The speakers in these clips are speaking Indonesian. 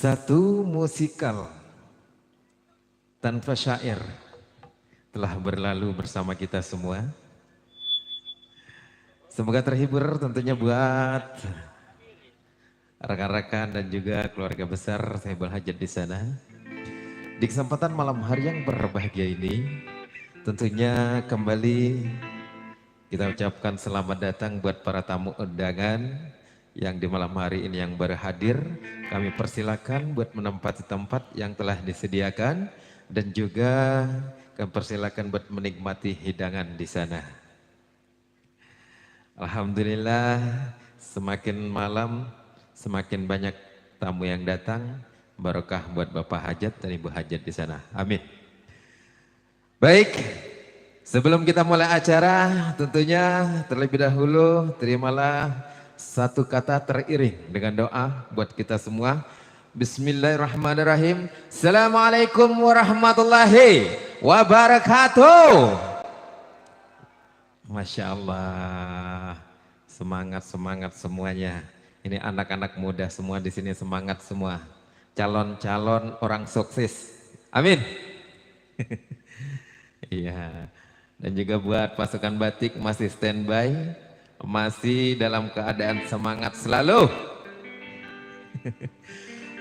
Satu musikal tanpa syair telah berlalu bersama kita semua. Semoga terhibur tentunya buat rekan-rekan dan juga keluarga besar Saibul Hajat di sana. Di kesempatan malam hari yang berbahagia ini, tentunya kembali kita ucapkan selamat datang buat para tamu undangan yang di malam hari ini yang baru hadir. Kami persilakan buat menempati tempat yang telah disediakan dan juga kami persilakan buat menikmati hidangan di sana. Alhamdulillah, semakin malam semakin banyak tamu yang datang. Barokah buat Bapak Hajat dan Ibu Hajat di sana. Amin. Baik, sebelum kita mulai acara, tentunya terlebih dahulu terimalah satu kata teriring dengan doa buat kita semua. Bismillahirrahmanirrahim. Assalamualaikum warahmatullahi wabarakatuh. Masya Allah, semangat semuanya. Ini anak-anak muda semua di sini semangat semua. Calon-calon orang sukses. Amin. Iya. Dan juga buat pasukan batik masih standby, masih dalam keadaan semangat selalu.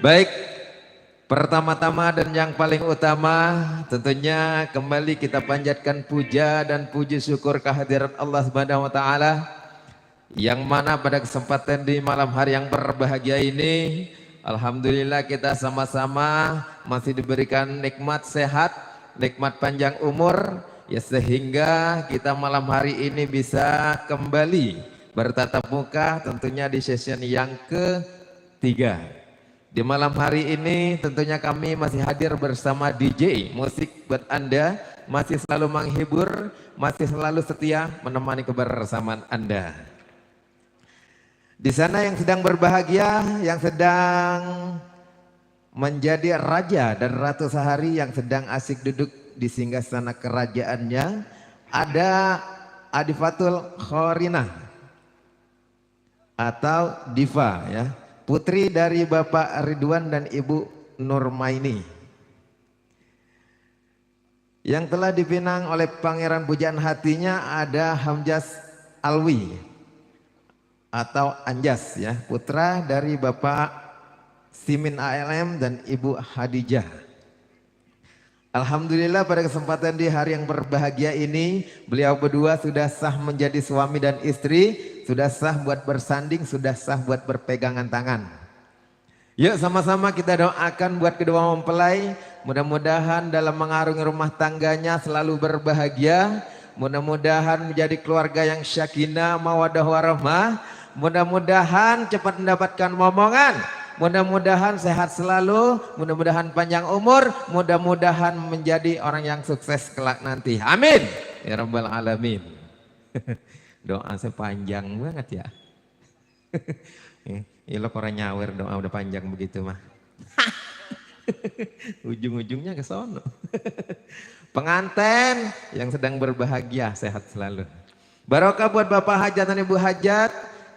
Baik, pertama-tama dan yang paling utama tentunya kembali kita panjatkan puja dan puji syukur kehadirat Allah Subhanahu wa taala yang mana pada kesempatan di malam hari yang berbahagia ini alhamdulillah kita sama-sama masih diberikan nikmat sehat, nikmat panjang umur ya, sehingga kita malam hari ini bisa kembali bertatap muka tentunya di session yang ketiga. Di malam hari ini tentunya kami masih hadir bersama DJ musik buat Anda, masih selalu menghibur, masih selalu setia menemani kebersamaan Anda. Di sana yang sedang berbahagia, yang sedang menjadi raja dan ratu sehari, yang sedang asik duduk di singgasana kerajaannya, ada Adifatul Khorinah atau Diva ya, putri dari Bapak Ridwan dan Ibu Nurmaini yang telah dipinang oleh Pangeran Pujaan Hatinya. Ada Hamjas Alwi atau Anjas ya, putra dari Bapak Simin ALM dan Ibu Hadijah. Alhamdulillah pada kesempatan di hari yang berbahagia ini beliau berdua sudah sah menjadi suami dan istri, sudah sah buat bersanding, sudah sah buat berpegangan tangan. Yuk sama-sama kita doakan buat kedua mempelai, mudah-mudahan dalam mengarungi rumah tangganya selalu berbahagia, mudah-mudahan menjadi keluarga yang syakinah mawaddah warahmah, mudah-mudahan cepat mendapatkan momongan, mudah-mudahan sehat selalu, mudah-mudahan panjang umur, mudah-mudahan menjadi orang yang sukses kelak nanti. Amin ya rabbal alamin. Doa saya panjang banget ya. Ilok orang nyawer doa udah panjang begitu mah. Ujung-ujungnya ke sono. Pengantin yang sedang berbahagia sehat selalu. Barokah buat Bapak Hajat dan Ibu Hajat.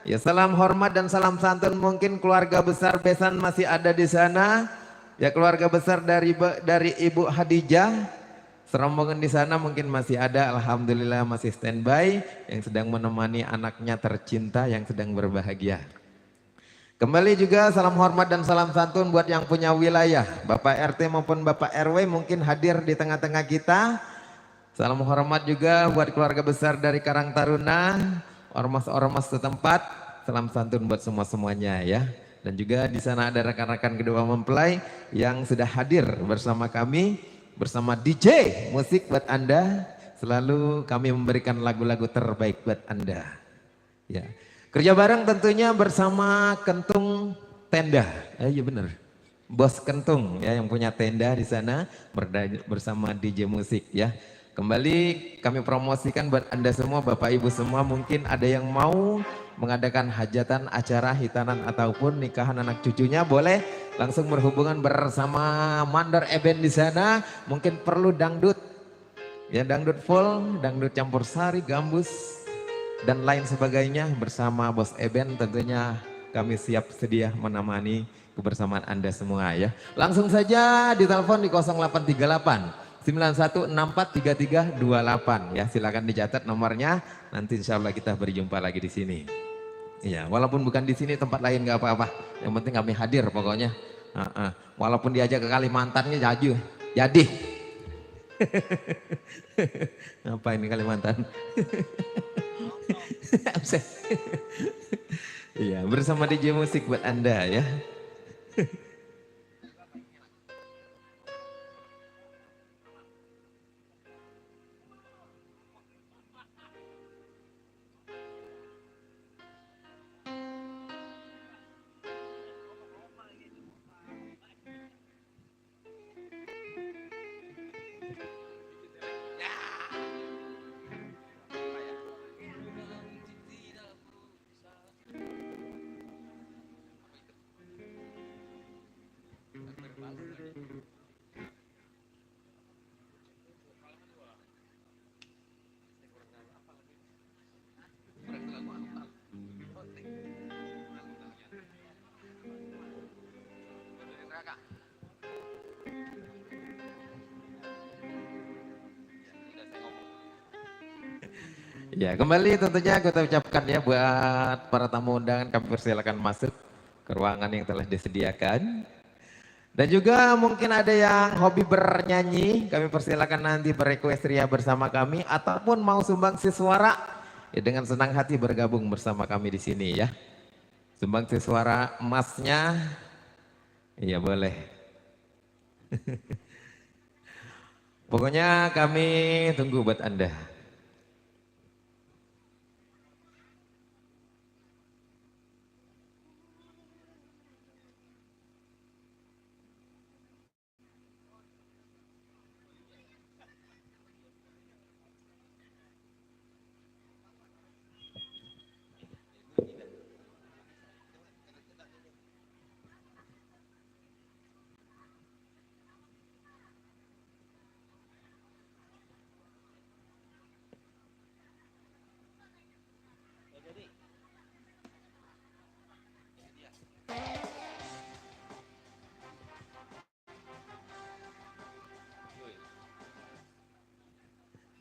Ya, salam hormat dan salam santun. Mungkin keluarga besar besan masih ada di sana. Ya, keluarga besar dari Ibu Hadijah, serombongan di sana mungkin masih ada. Alhamdulillah masih standby yang sedang menemani anaknya tercinta yang sedang berbahagia. Kembali juga salam hormat dan salam santun buat yang punya wilayah, Bapak RT maupun Bapak RW mungkin hadir di tengah-tengah kita. Salam hormat juga buat keluarga besar dari Karang Taruna, ormas-ormas setempat. Salam santun buat semua-semuanya ya. Dan juga di sana ada rekan-rekan kedua mempelai yang sudah hadir bersama kami, bersama DJ musik buat Anda. Selalu kami memberikan lagu-lagu terbaik buat Anda. Ya. Kerja bareng tentunya bersama Kentung Tenda. Iya benar. Bos Kentung ya yang punya tenda di sana bersama DJ musik ya. Kembali kami promosikan buat Anda semua, Bapak Ibu semua, mungkin ada yang mau mengadakan hajatan, acara, hitanan ataupun nikahan anak cucunya, boleh langsung berhubungan bersama Mandor Event di sana. Mungkin perlu dangdut, ya dangdut full, dangdut campur sari, gambus dan lain sebagainya bersama Bos Event. Tentunya kami siap sedia menemani kebersamaan Anda semua ya. Langsung saja ditelepon di 0838 91643328 ya. Silakan dicatat nomornya. Nanti insya Allah kita berjumpa lagi di sini. Iya, walaupun bukan di sini tempat lain nggak apa-apa. Yang penting kami hadir pokoknya. Walaupun diajak ke Kalimantannya jaju, jadi. Apa ini Kalimantan? Iya, bersama DJ Musik buat Anda ya. Ya, kembali tentunya kita ucapkan ya buat para tamu undangan, kami persilakan masuk ke ruangan yang telah disediakan. Dan juga mungkin ada yang hobi bernyanyi, kami persilakan nanti berequest ria bersama kami ataupun mau sumbangsi suara ya dengan senang hati bergabung bersama kami di sini ya. Sumbangsi suara emasnya, iya boleh. Pokoknya kami tunggu buat Anda.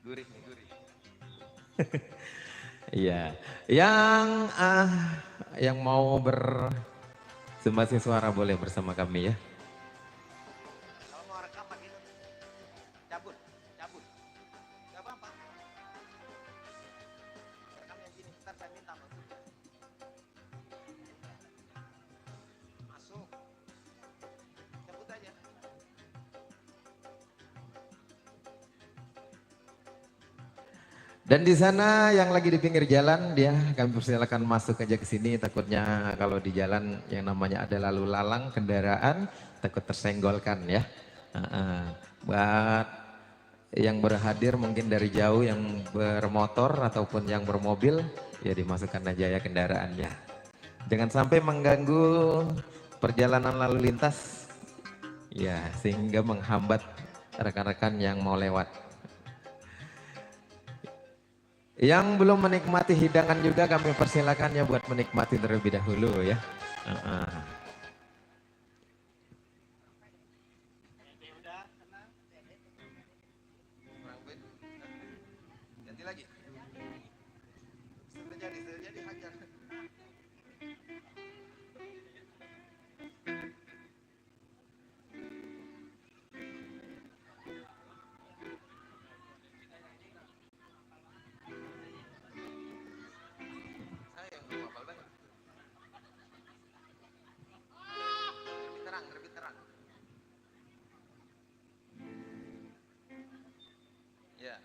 Gurih, gurih. Iya, yang mau bersumbangsi suara boleh bersama kami ya. Kalau mau rekam pakai cabut, cabut, nggak apa-apa. Rekam yang gini, ntar saya minta masuk. Masuk, cabut aja. Dan di sana yang lagi di pinggir jalan dia kami persilakan masuk aja ke sini, takutnya kalau di jalan yang namanya ada lalu lalang kendaraan takut tersenggolkan ya. Buat yang berhadir mungkin dari jauh yang bermotor ataupun yang bermobil ya dimasukkan aja ya kendaraannya. Jangan sampai mengganggu perjalanan lalu lintas ya sehingga menghambat rekan-rekan yang mau lewat. Yang belum menikmati hidangan juga kami persilakan ya buat menikmati terlebih dahulu ya. Ganti lagi. Sudah jadi hajar. Lebih terang. Ya.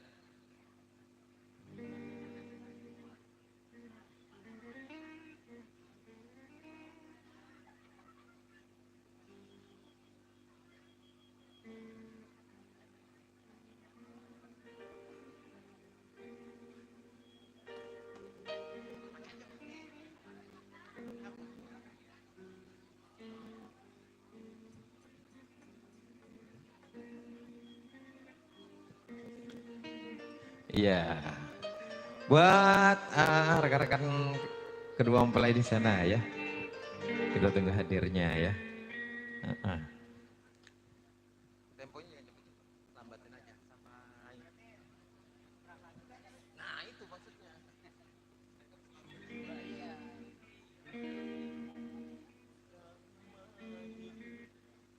Iya. Buat rekan-rekan kedua mempelai di sana ya. Kita tunggu hadirnya ya. Heeh. Temponya lambatin aja sama. Nah itu maksudnya.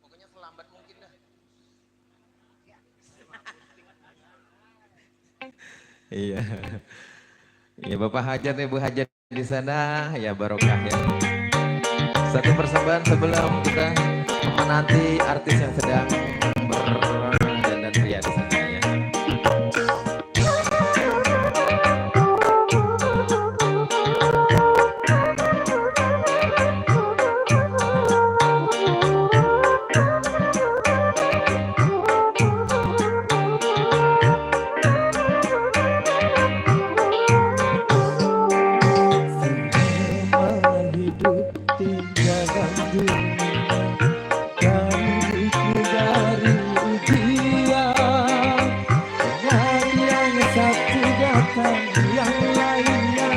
Pokoknya selambat mungkin dah. Iya. Ya Bapak Hajat, Ibu Hajat di sana, ya barokah ya. Satu persembahan sebelum kita menanti artis yang sedang berdandan pria di sana ya. Yang lainnya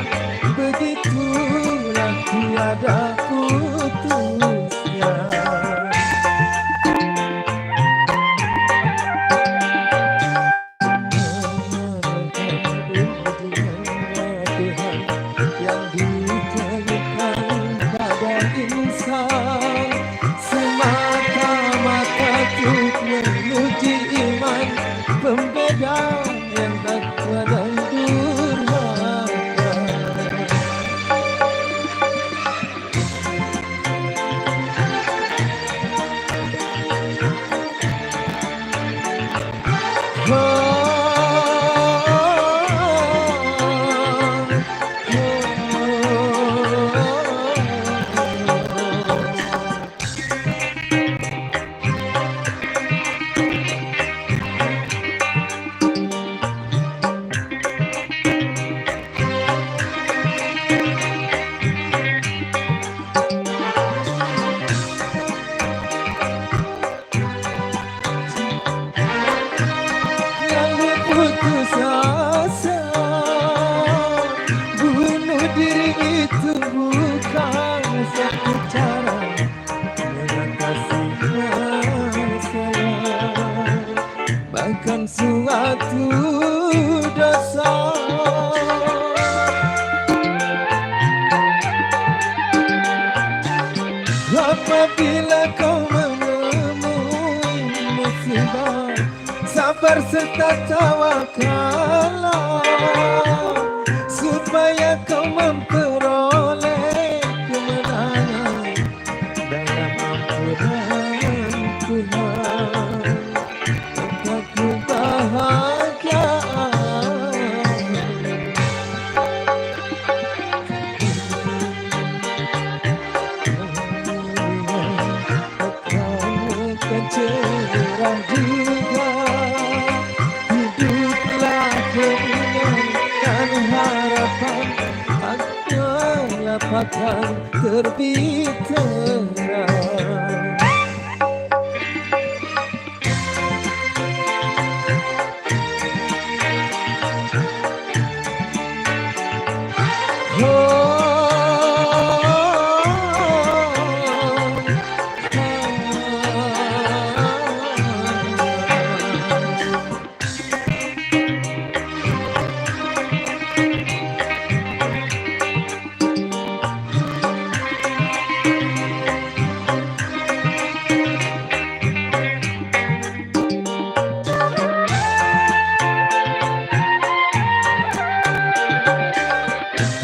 begitulah tiada putusnya. Tuhan yang diberikan pada insan semata-mata untuk menguji iman pembeda yang takwa dan putus asa. Bunuh diri itu bukan satu cara mengatasi masalah, bahkan suatu dosa. Apabila kau menemui musibah, sabar serta tawakallah, supaya kau memperoleh kemenangan dalam ampunan Tuhan. Engkau kebahagiaan akan cerah juga. Hiduplah keinginan dan harapan akan terbit terang.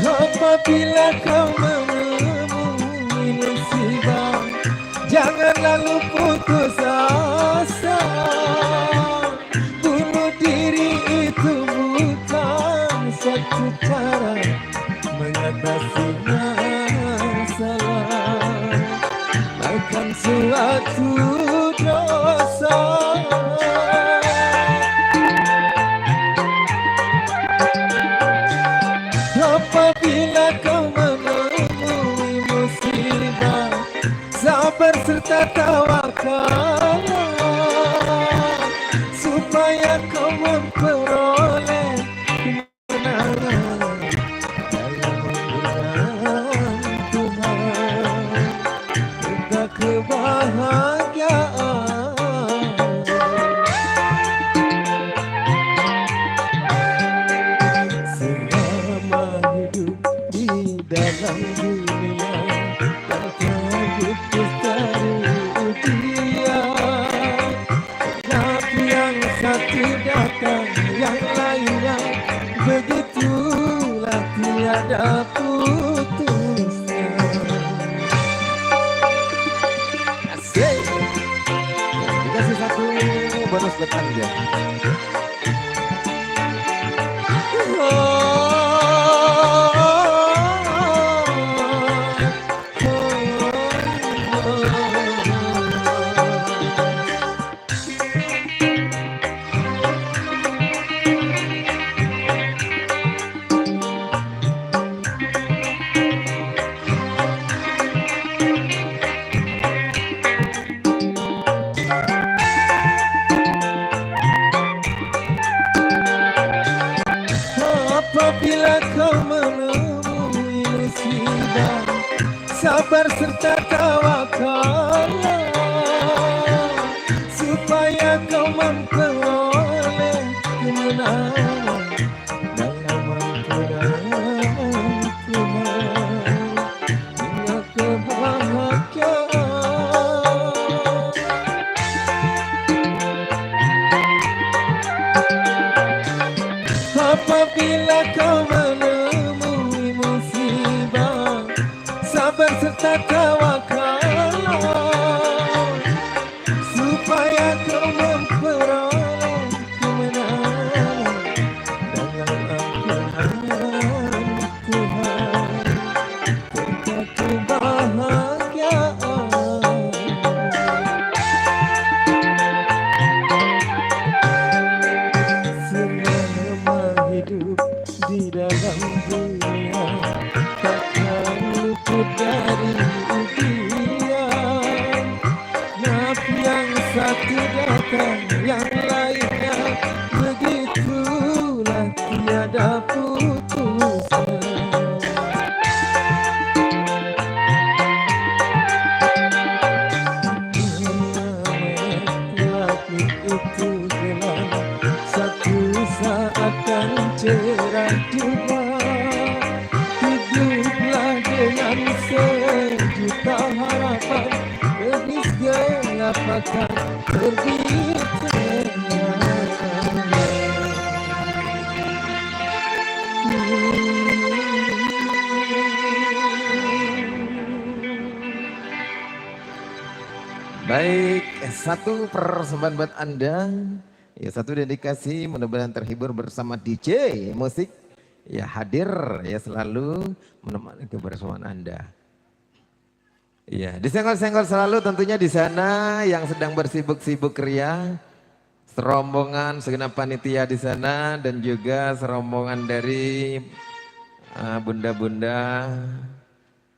Apabila kau menemui musibah, jangan lalu putus asa. Bunuh diri itu bukan satu cara mengatasi masalah, bahkan suatu dosa. Apabila kau menemui musibah, sabar serta tawakallah, supaya kau memperoleh kemenangan dalam ampunan Tuhan. Kita kebahagiaan Dikasih satu bonus buat Anda. Apabila kau menemui musibah, sabar serta tawakal supaya kau memperoleh kemenangan dalam Al-Quran hingga kebahagiaan. Apabila kau menemui musibah, sabar serta tawakal supaya kau memperoleh kemenangan dalam Al-Quran Tuhan serta kebahagiaan. Hidup di dalam dunia takkan luput dari ujian. Nabi yang satu datang, yang lainnya begitulah tiada putusnya. Langit itu gelap, satu saat kan cerah juga. Hiduplah dengan sejuta harapan, lebih gelap akan terbit Baik, satu persembahan buat Anda. Ya, satu dedikasi, mudah-mudahan terhibur bersama DJ musik. Ya, hadir ya selalu menemani kebersamaan Anda. Ya, disenggol-senggol selalu tentunya di sana yang sedang bersibuk-sibuk ria. Serombongan segenap panitia di sana dan juga serombongan dari bunda-bunda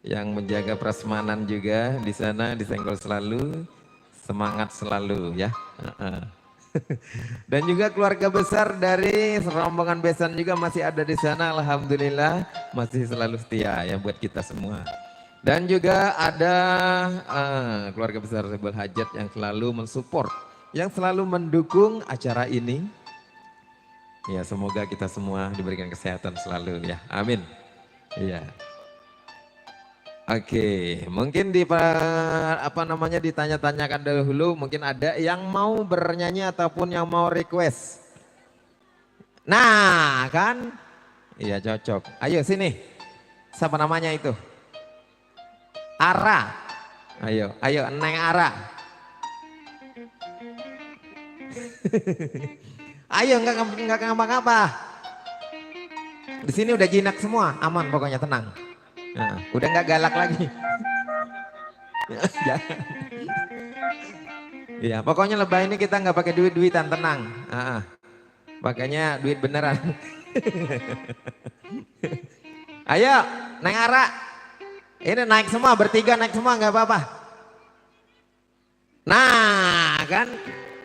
yang menjaga prasmanan juga di sana disenggol selalu. Semangat selalu ya. Dan juga keluarga besar dari rombongan besan juga masih ada di sana. Alhamdulillah masih selalu setia ya buat kita semua. Dan juga ada keluarga besar Rebel Hajat yang selalu mensupport, yang selalu mendukung acara ini. Ya, semoga kita semua diberikan kesehatan selalu ya. Amin. Iya. Oke, mungkin ditanya-tanyakan dahulu, mungkin ada yang mau bernyanyi ataupun yang mau request. Nah, kan? Iya, cocok. Ayo sini. Siapa namanya itu? Ara. Ayo Neng Ara. Ayo enggak ngapa-ngapa. Di sini udah jinak semua, aman pokoknya, tenang. Nah, udah nggak galak lagi. Iya, pokoknya lebah ini kita nggak pakai duit-duitan, tenang. Pakainya duit beneran. Ayo, Neng Ara. Ini naik semua, bertiga naik semua, nggak apa-apa. Nah, kan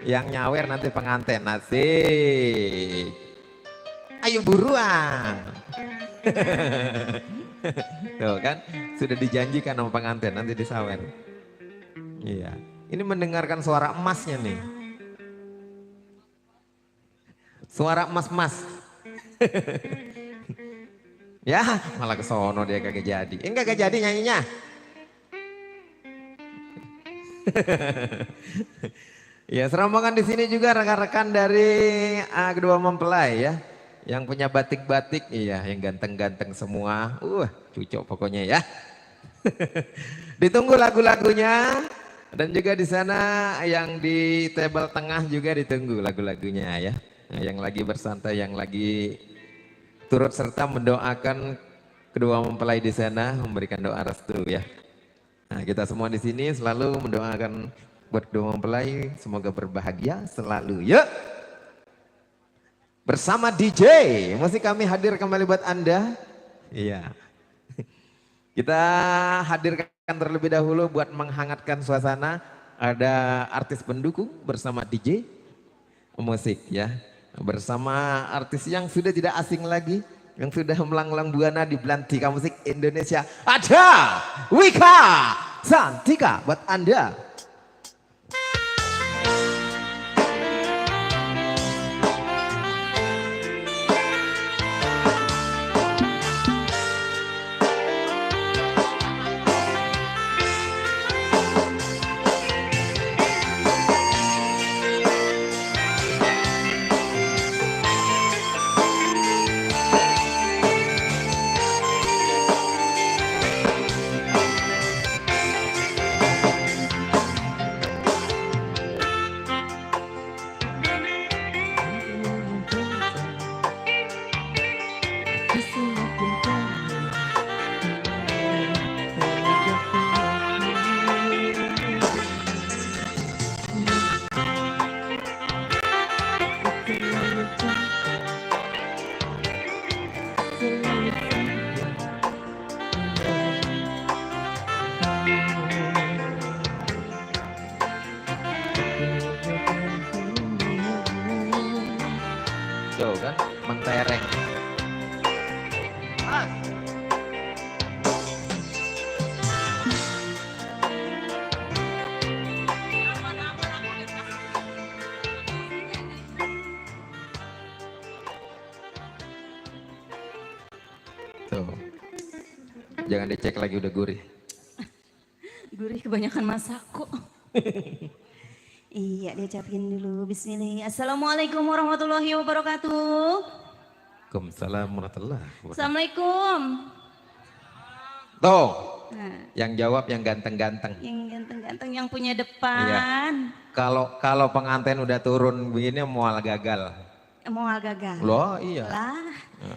yang nyawer nanti pengantin, asik. Ayo buruan. Tuh kan, sudah dijanjikan sama pengantin nanti disawer. Iya, ini mendengarkan suara emasnya nih. Suara emas-emas. Ya, malah ke sono dia kagak jadi. Enggak jadi nyanyinya. Ya, serombongan di sini juga rekan-rekan dari kedua mempelai ya. Yang punya batik-batik, iya, yang ganteng-ganteng semua. Cucok pokoknya ya. Ditunggu lagu-lagunya. Dan juga di sana yang di table tengah juga ditunggu lagu-lagunya ya. Nah, yang lagi bersantai, yang lagi turut serta mendoakan kedua mempelai di sana, memberikan doa restu ya. Nah, kita semua di sini selalu mendoakan buat kedua mempelai semoga berbahagia selalu. Yuk. Bersama DJ, masih kami hadir kembali buat Anda. Iya. Kita hadirkan terlebih dahulu buat menghangatkan suasana. Ada artis pendukung bersama DJ musik ya. Bersama artis yang sudah tidak asing lagi. Yang sudah melanglang buana di belantika musik Indonesia. Ada Wika Santika buat Anda. Tuh kan mentereng. Tuh. Jangan dicek lagi udah gurih. Gurih kebanyakan masak kok. Iya, diucapin dulu. Bismillah. Assalamualaikum warahmatullahi wabarakatuh. Waalaikumsalam warahmatullahi wabarakatuh. Assalamualaikum. Tuh, Nah, yang jawab yang ganteng-ganteng. yang ganteng-ganteng yang punya depan. Kalau pengantin udah turun begini mual gagal. Mau gagal. Loh iya. Lah,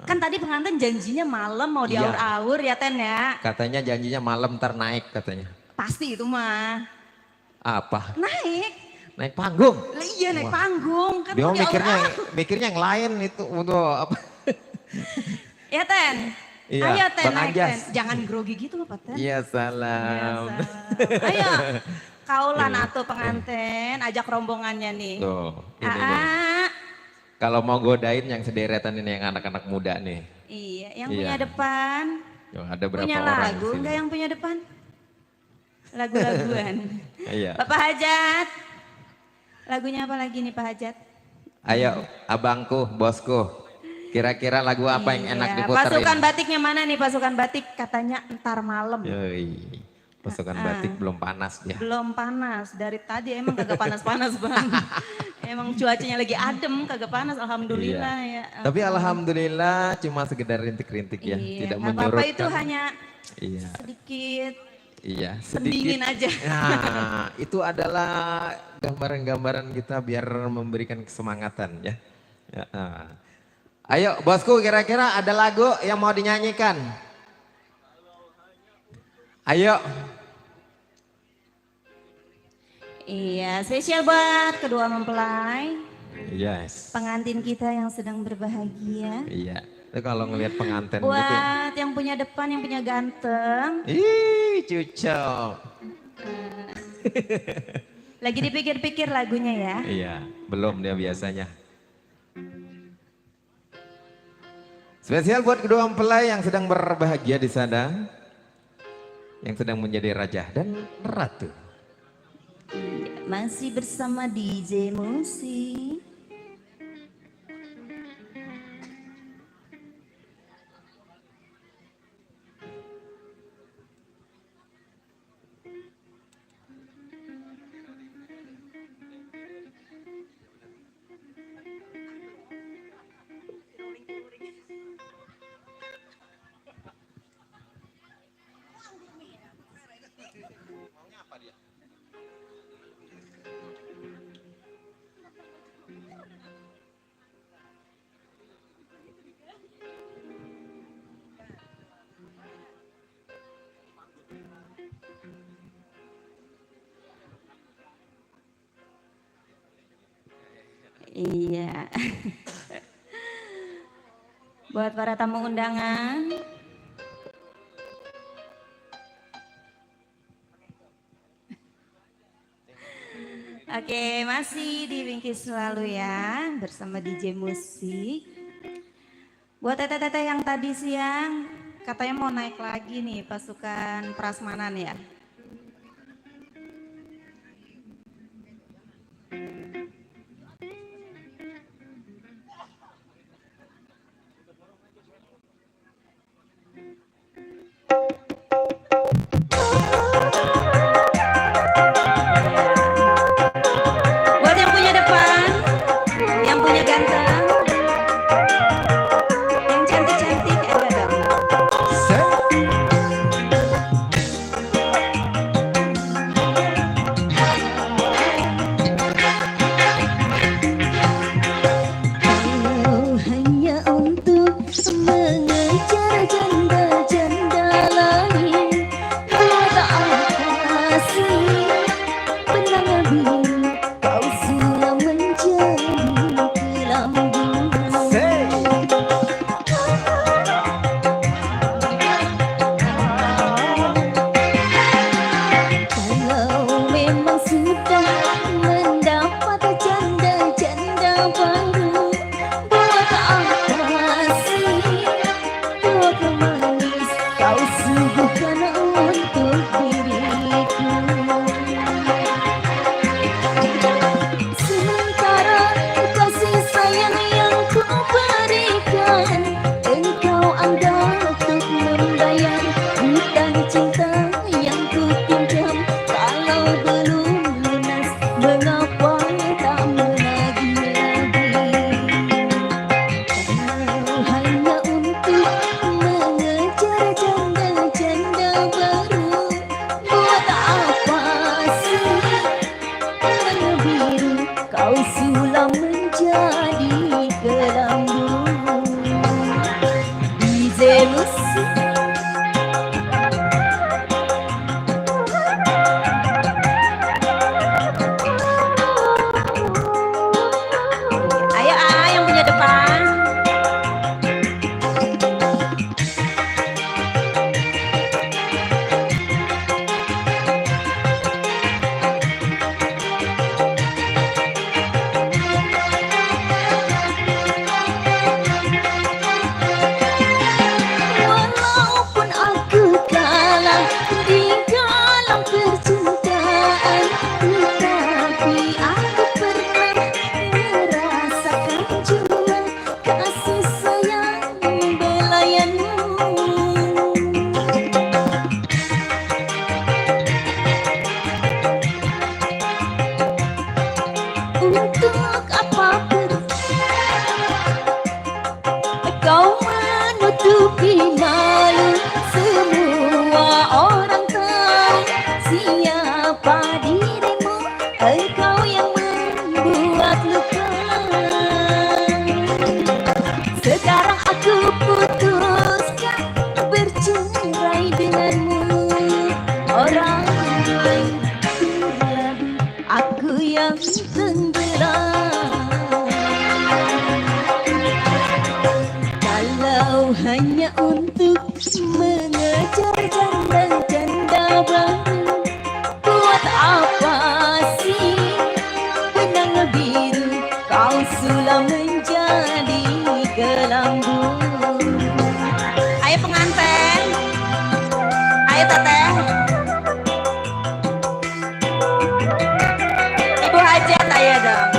kan tadi pengantin janjinya malam mau Iya. diaur-aur ya Ten ya. Katanya janjinya malam ntar naik katanya. Pasti itu mah. Apa? Naik. Naik panggung. Lah iya naik Wah. panggung. Kan Dia mau mikirnya yang lain itu untuk apa? Ya Ten. Iya, Ayo Ten Bang naik Anjas. Ten. Jangan grogi gitu apa Ten. Iya salam. Biasa. Ayo, kaulan Iya. atau pengantin, ajak rombongannya nih. Tuh, ini nih. Aa, Kalau mau godain yang sederetan ini yang anak-anak muda nih. iya, yang Iya. punya depan. Tuh, ada berapa Punya orang lagu di sini? enggak yang punya depan? Lagu-laguan. Iya. Bapak Hajat. Lagunya apa lagi nih Pak Hajat? Ayo, abangku, bosku. Kira-kira lagu apa yang enak Iya, diputerin? Pasukan batiknya mana nih pasukan batik? Katanya ntar malam. Yoi. Pasukan batik belum panas ya. Belum panas, dari tadi emang kagak panas-panas bang. Emang cuacanya lagi adem, kagak panas, alhamdulillah ya. Tapi alhamdulillah cuma sekedar rintik-rintik ya, Iya, tidak nggak apa-apa menyurutkan. itu hanya Iya, sedikit iya, pendingin aja. Nah, itu adalah gambaran-gambaran kita biar memberikan kesemangatan ya. Ya, ayo bosku, kira-kira ada lagu yang mau dinyanyikan? Ayo. Iya, spesial buat kedua mempelai, Yes. pengantin kita yang sedang berbahagia. Iya. Itu kalau ngelihat pengantin gitu. Buat yang punya depan, yang punya ganteng. Ih, cucok. Lagi dipikir-pikir lagunya ya. Iya, belum dia biasanya. Spesial buat kedua mempelai yang sedang berbahagia di sana. Yang sedang menjadi raja dan ratu. Masih bersama DJ Musi. Iya. Buat para tamu undangan. Oke, masih di Wingkis selalu ya, bersama DJ Musik. Buat teteh-teteh yang tadi siang, katanya mau naik lagi nih pasukan prasmanan ya. Buat yang punya depan, yang punya ganteng, yang cantik-cantik ada dong. Kalau hanya untuk mengejar janda-janda lain, buat apa sih benang biru kau sudah menjadi kelambu. Kalau memang sudah mendapat janda-janda baru, buat apa sih buat manis kau suguhkan untuk diriku. Sementara kasih sayang yang ku berikan, engkau anggap untuk membayar hutang cinta yang ku pinjam. Kalau belum lunas, mengapa tak menagih lagi? Kalau hanya untuk mengejar janda-janda baru, buat apa sih benang biru kau sulam menjadi kelambu. DJ Musik. Ayo yang punya depan. Walaupun aku kalah di dalam percintaan, tetapi aku pernah merasakan jua kasih sayang belayanmu. Untuk apa kau menutupi malu, semua orang tahu siapa dirimu, engkau yang membuat luka. Sekarang aku putuskan bercerai denganmu, orang lain terlebih aku yang tenggelam. Kalau hanya untuk mengejar janda-janda baru, buat apa sih benang biru kau sulam menjadi kelambu. Ayo pengantin. Ayo teteh. Ibu hajat ayo dong.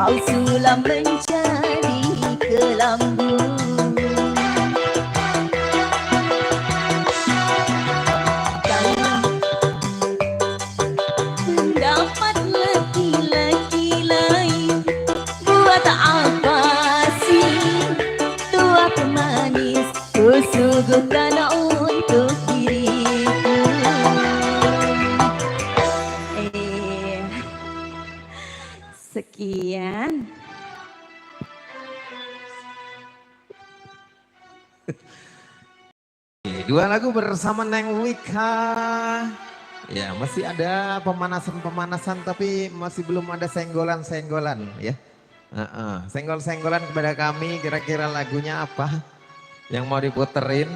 kau sulam menjadi kelambu. Dapat laki-laki lain, buat apa sih tua pemanis ku suguhkan untuk diriku. Sekian. Dua lagu bersama Neng Wika. Ya masih ada pemanasan-pemanasan tapi masih belum ada senggolan-senggolan ya. Senggol-senggolan kepada kami kira-kira lagunya apa yang mau diputerin.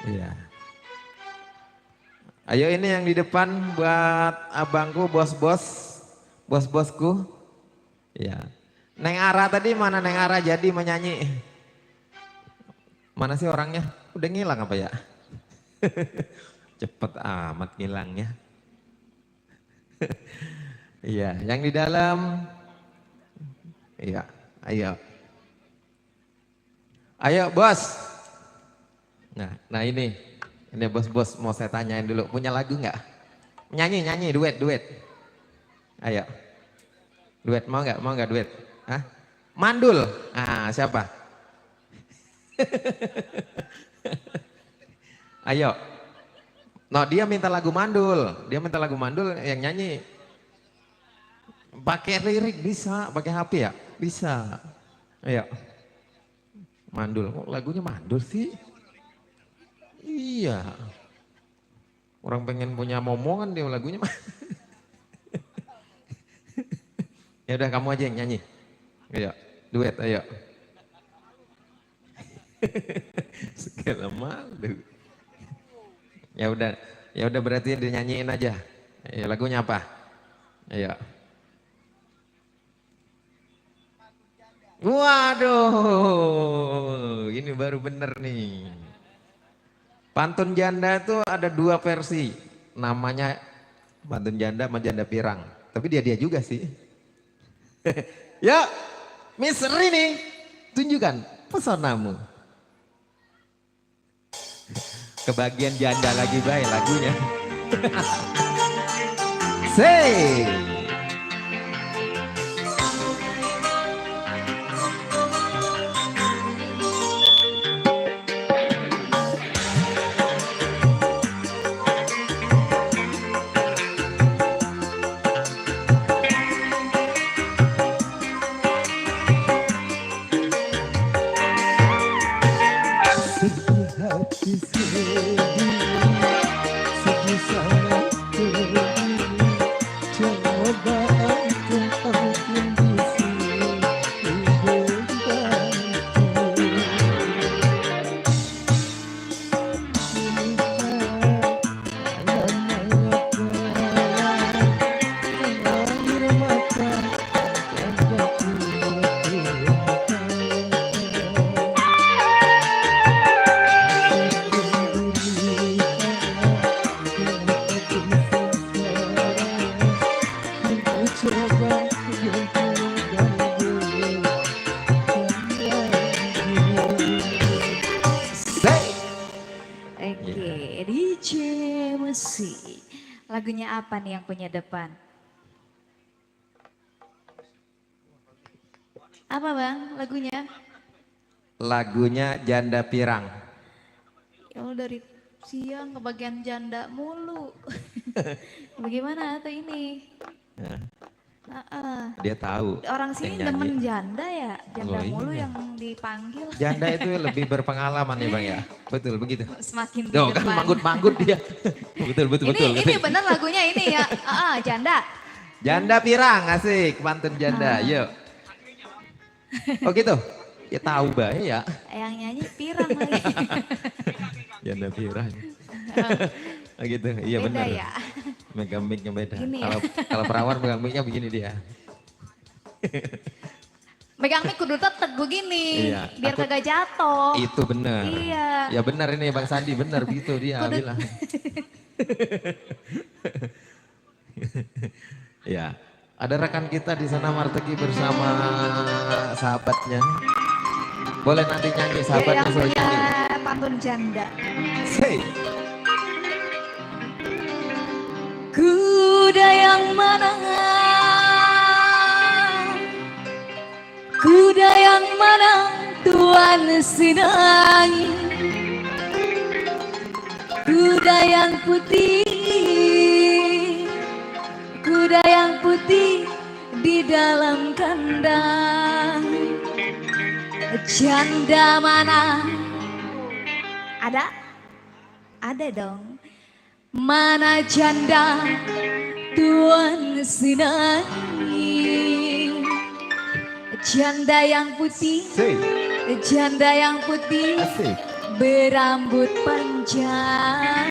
Ya. Ayo ini yang di depan buat abangku, bos-bosku. Ya. Neng Ara tadi mana Neng Ara jadi menyanyi? Mana sih orangnya? Udah ngilang apa ya? Cepet amat ngilangnya. Iya, yang di dalam. Iya, ayo. Ayo bos. Nah ini bos-bos mau saya tanyain dulu. Punya lagu nggak? Nyanyi, duet. Ayo. Duet, mau nggak duet? Hah? Mandul. Siapa? Ayo. No, dia minta lagu mandul yang nyanyi. Pakai lirik bisa, pakai HP ya? Bisa. Ayo. Mandul, lagunya mandul sih? Iya. Orang pengen punya momongan dia lagunya. Ya udah kamu aja yang nyanyi. Ayo, duet ayo. Segala malu. Ya udah berarti dinyanyiin aja. Ya, lagunya apa? Ayo. Waduh, ini baru bener nih. Pantun janda itu ada dua versi. Namanya pantun janda sama janda pirang. Tapi dia juga sih. Ya, Miss Rini, tunjukkan pesonamu. Kebagian janda lagi baik lagunya. Say. Hati sedih, sedih sangat sedih. Coba engkau kondisi hidupku. Air mata Oke, DJ Musik. Lagunya apa nih yang punya depan? Apa bang lagunya? Lagunya Janda Pirang. Ya Allah dari siang kebagian janda mulu. Bagaimana tuh ini? Dia tahu. Orang sini yang nyanyi. demen janda ya, janda Oh, mulu iya. yang dipanggil. Janda itu lebih berpengalaman ya bang ya. Betul begitu. Semakin di Tuh kan depan. manggut-manggut dia. betul. Ini bener lagunya ini ya, janda. Janda Pirang asik, pantun janda. Yuk. Oh gitu. Ya tahu bae ya. Yang nyanyi pirang lagi. Janda Pirang. Oh gitu. Iya Beda benar. ya. Megang mic-nya beda. Gini ya. Kalau perawan megang mic-nya begini dia. Megang mic kudu tetek begini, Iya, biar kagak jatuh. Itu benar. Iya. Ya benar ini Bang Sandi benar begitu dia Kudu- bilang. Ya. Ada rekan kita di sana Marteki bersama sahabatnya. Boleh nanti nyanyi Ya, sahabatnya yang suruh punya nyanyi. pantun janda. Say. Kuda yang mana? Kuda yang mana Tuan Sinai? Kuda yang putih, kuda yang putih di dalam kandang. Janda mana? Ada? Ada dong. Mana janda Tuan Sinai? Janda yang putih, Say. janda yang putih Asik. berambut panjang.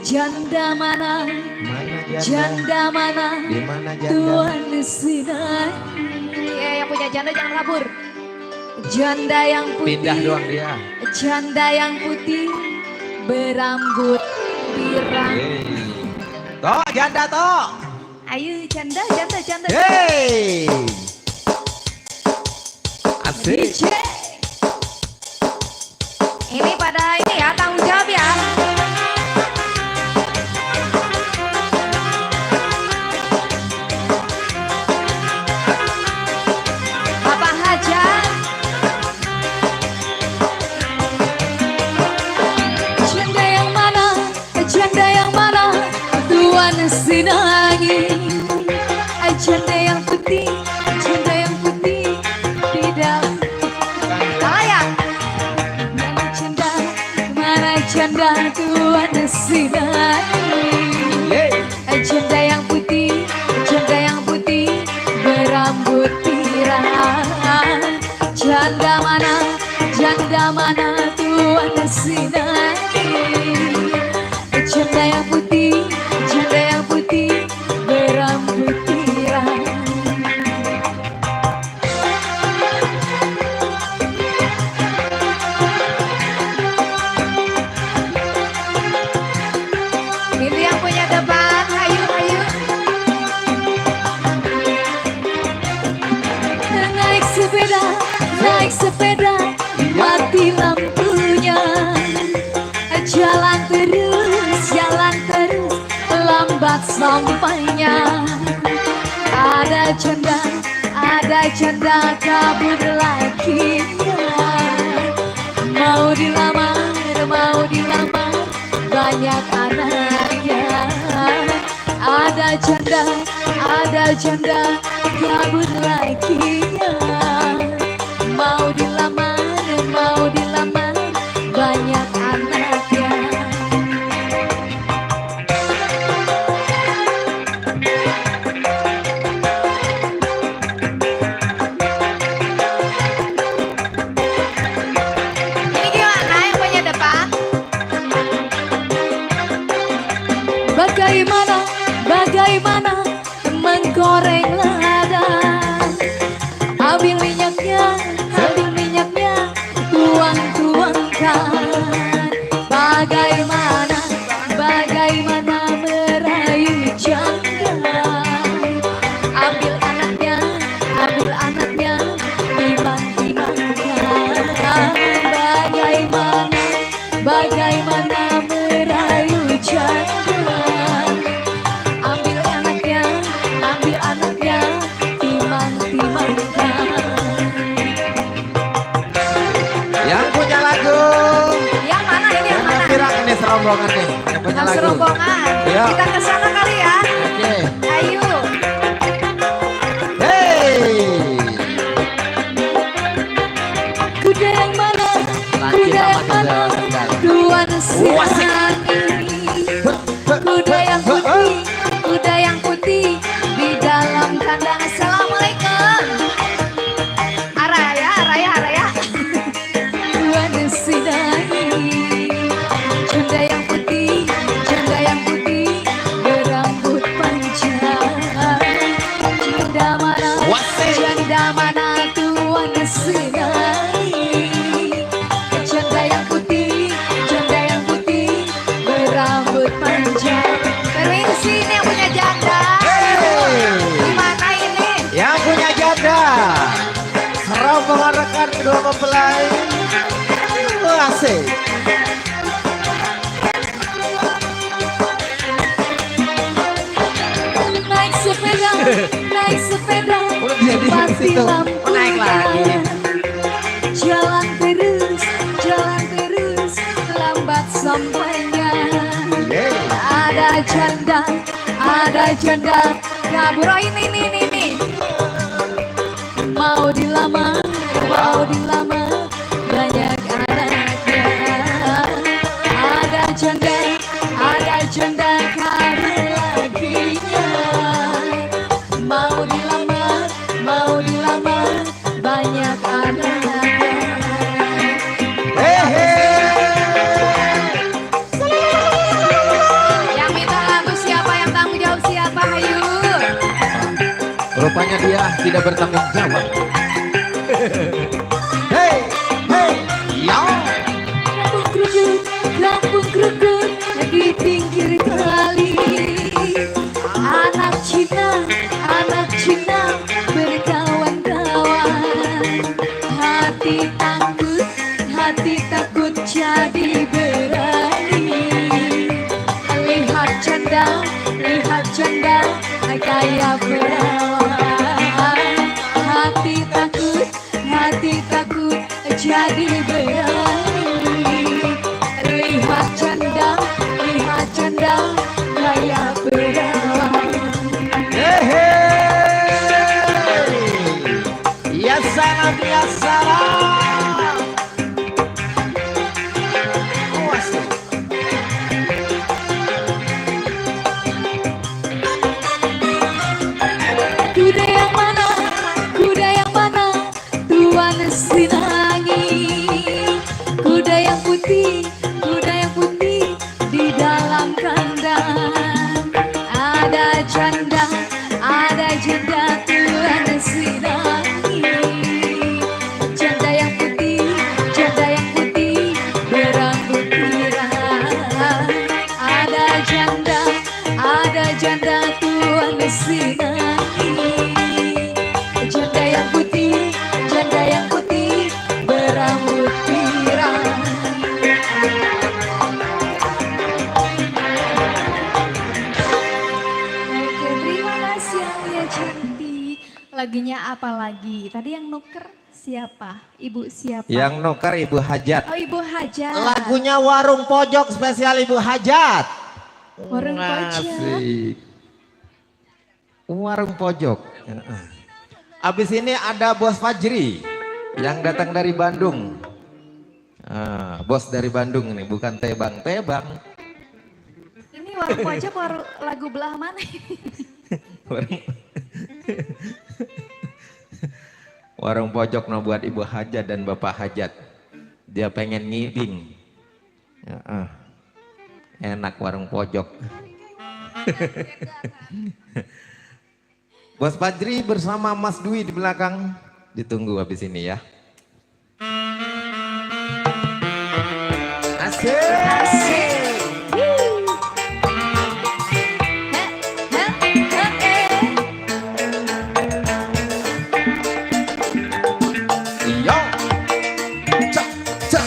Janda mana? Mana janda? Janda mana? Di mana janda? Tuan Sinai. Ya, yang punya janda jangan kabur. Janda yang putih, Pindah doang dia. janda yang putih berambut pirang. Hey. Toh janda toh. Ayo janda, janda, janda. Hey. Asik. DJ. Ini pada ini ya, tanggung jawab ya. Bapak Hajat. Janda yang mana? Janda yang mana? Tuan Sinai. Janda yang putih, janda yang putih tidak Layak. mana janda, mana janda Tuan Sinai. Hey. Janda yang putih, janda yang putih berambut pirang. Janda mana Tuan Sinai. Janda yang putih, janda yang putih berambut pirang. Ini yang punya debat. Ayo, ayo. Naik sepeda, mati lampunya. Jalan terus, lambat sampainya. Ada janda kabur lagi. Mau dilamar, banyak anaknya. Ada janda kabur lagi. Mau dilamar, banyak anaknya. Ini gimana yang punya debat? Bagaimana menggoreng lada? Ambil minyaknya, tuangkan. Bagaimana merayu janda? Ambil anaknya, timang-timangkan. Bagaimana merayu janda? Ambil anaknya, timang-timangkan. Yang punya lagu. Yang mana ini yang mana? Pirang ini serombongan nih. Yang punya Harus lagu. rombongan. Ya. Kita ke sana kali ya. Oke. Ayo. Hey. Kuda yang mana? Kuda yang mana? Tuan Sinai. Kuda yang putih di dalam kandang. Assalamualaikum. Araya. Tuan Sinai. Janda yang putih berambut panjang. Janda mana Tuan Sinai. Janda yang putih berambut panjang. Permisi, ini yang punya janda. mempelai. Asik. Naik sepeda, naik sepeda, Udah jadi di pasti situ. lampu Naik lagi. jalan terus, lambat sampainya. Ada janda, kabur. Oh, ini. Mau dilamar, banyak anaknya. Ada janda, kabur laginya. Mau dilamar, banyak anaknya. Yang minta lagu siapa, yang tanggung jawab siapa, ayo. Rupanya dia tidak bertanggung jawab. Hey, yo. Kampung kerukut di pinggir kali. Anak Cina berkawan-kawan. Hati takut jadi berani. Lihat janda kayak perawan. Hati takut jadi berani. Lihat janda kayak perawan. Ya salam, ya salam. Asik. Kuda yang mana, Tuan Sinangi. Kuda yang putih di dalam kandang. Ada janda Tuan Sinangi. Janda yang putih berambut pirang. Ada janda Tuan Sinangi. Janda yang putih berambut pirang. Oke, terima kasih Alia cantik. Lagunya apa lagi? Tadi yang nuker siapa? Ibu siapa? Yang nuker Ibu Hajat. Oh, Ibu Hajat. Lagunya Warung Pojok spesial Ibu Hajat. Warung Pojok. Asik. Warung Pojok. Abis ini ada Bos Fajri yang datang dari Bandung. Bos dari Bandung ini, bukan tebang-tebang. Ini Warung Pojok lagu belah mana? Warung Pojok no buat Ibu Hajat dan Bapak Hajat. Dia pengen ngibing. Enak Warung Pojok. Bos Fajri bersama Mas Dwi di belakang. Ditunggu habis ini ya. Asik. Yo. Cak, cak.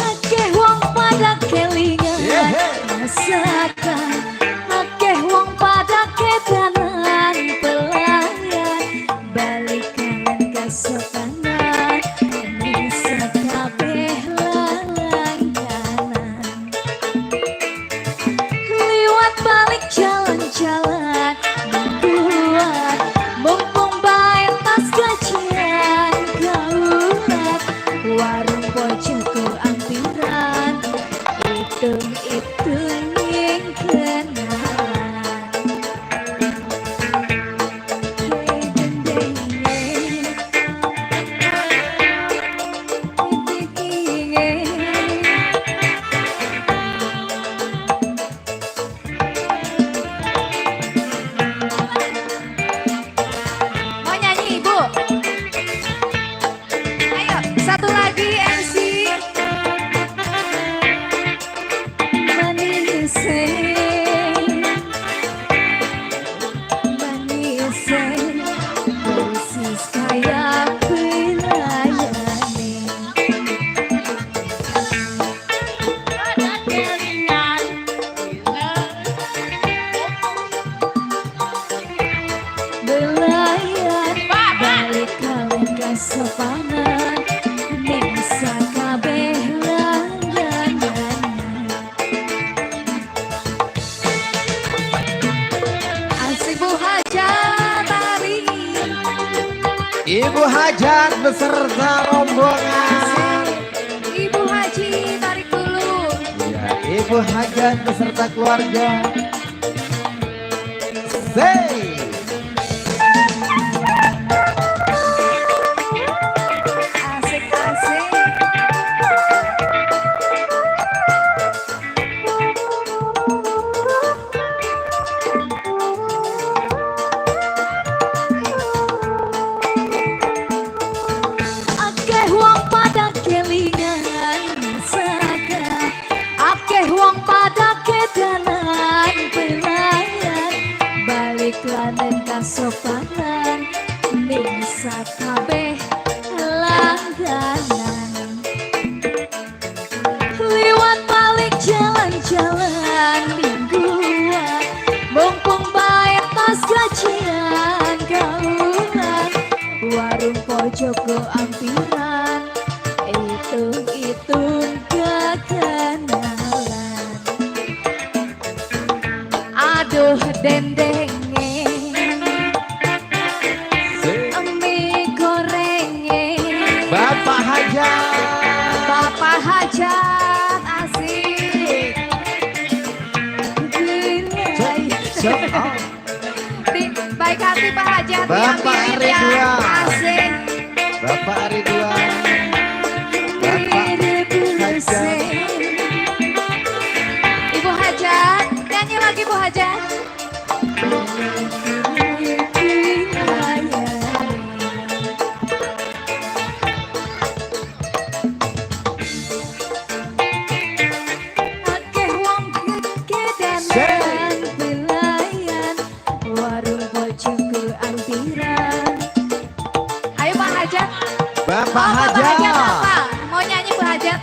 Akeh wong pada kelingan masakan. Akeh wong pada kedanan pelayan. Balik kanan kasopanan, bisa kabeh langganan. Liwat balik jalan-jalan membuat mumpung bae pas gajian kaulat. Warung pojok ampiran, hitung-hitung yang kenalan. Ibu Hajat beserta rombongan. Ibu Haji tarik dulu. Ya, Ibu Hajat beserta keluarga. Say. Asik-asik. Akeh wong pada kelingan saka, akeh wong pada kedanan pelayan, balik lanen kasopanan ning sakabeh langganan. Liwat balik jalan-jalan mingguan, mumpung bae pas gajian kaulan, warung pojok go ampiran, hitung-hitung kekenalan. Aduh dendenge, mie gorenge, Bapak Hajat. Bapak Hajat asik. Baik hati Pak Hajat, Bapak diambilin ya. Ridwan. Asik. Bapak Ridwan. Bapak Hajat. Ibu Hajat, nyanyi lagi Bu Hajat. Akeh wong kedanan pelayan, warung pojok ampiran. Ayo Pak Hajat. Bapak Bapak Hajat. Hajat apa? Mau nyanyi Bu Hajat?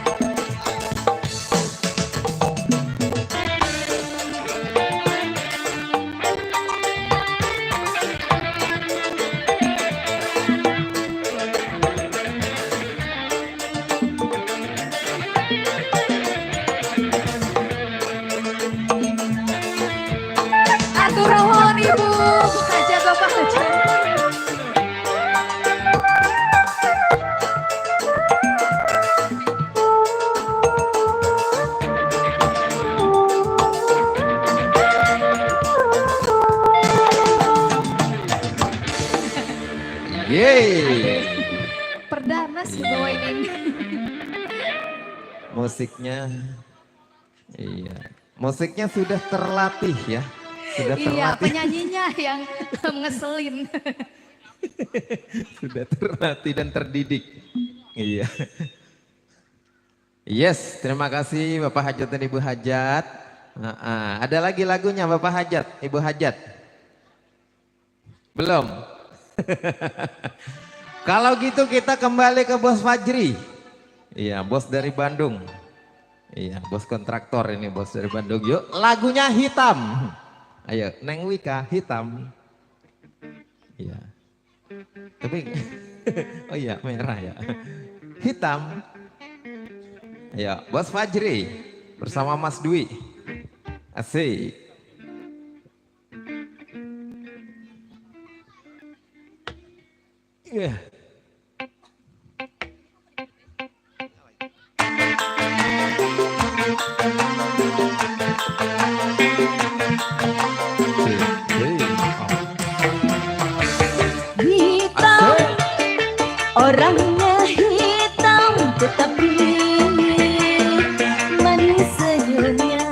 Atur nuhun Ibu Hajat, Bapak Hajat. Yeay. Perdana sih bawain ini. Musiknya. Iya. Musiknya sudah terlatih ya. Sudah Iya, terlatih. penyanyinya yang ngeselin. Sudah terlatih dan terdidik. Iya. Yes, terima kasih Bapak Hajat dan Ibu Hajat. Ada lagi lagunya Bapak Hajat, Ibu Hajat? Belum? Kalau gitu kita kembali ke Bos Fajri. Iya, bos dari Bandung. Iya, bos kontraktor ini, bos dari Bandung. Yuk, lagunya Hitam. Ayo, Neng Wika, Hitam. Iya. Tapi, oh iya, merah ya. Hitam. Ayo, Bos Fajri bersama Mas Dwi. Asik. Iya. Hitam, orangnya hitam, tetapi manis senyumnya.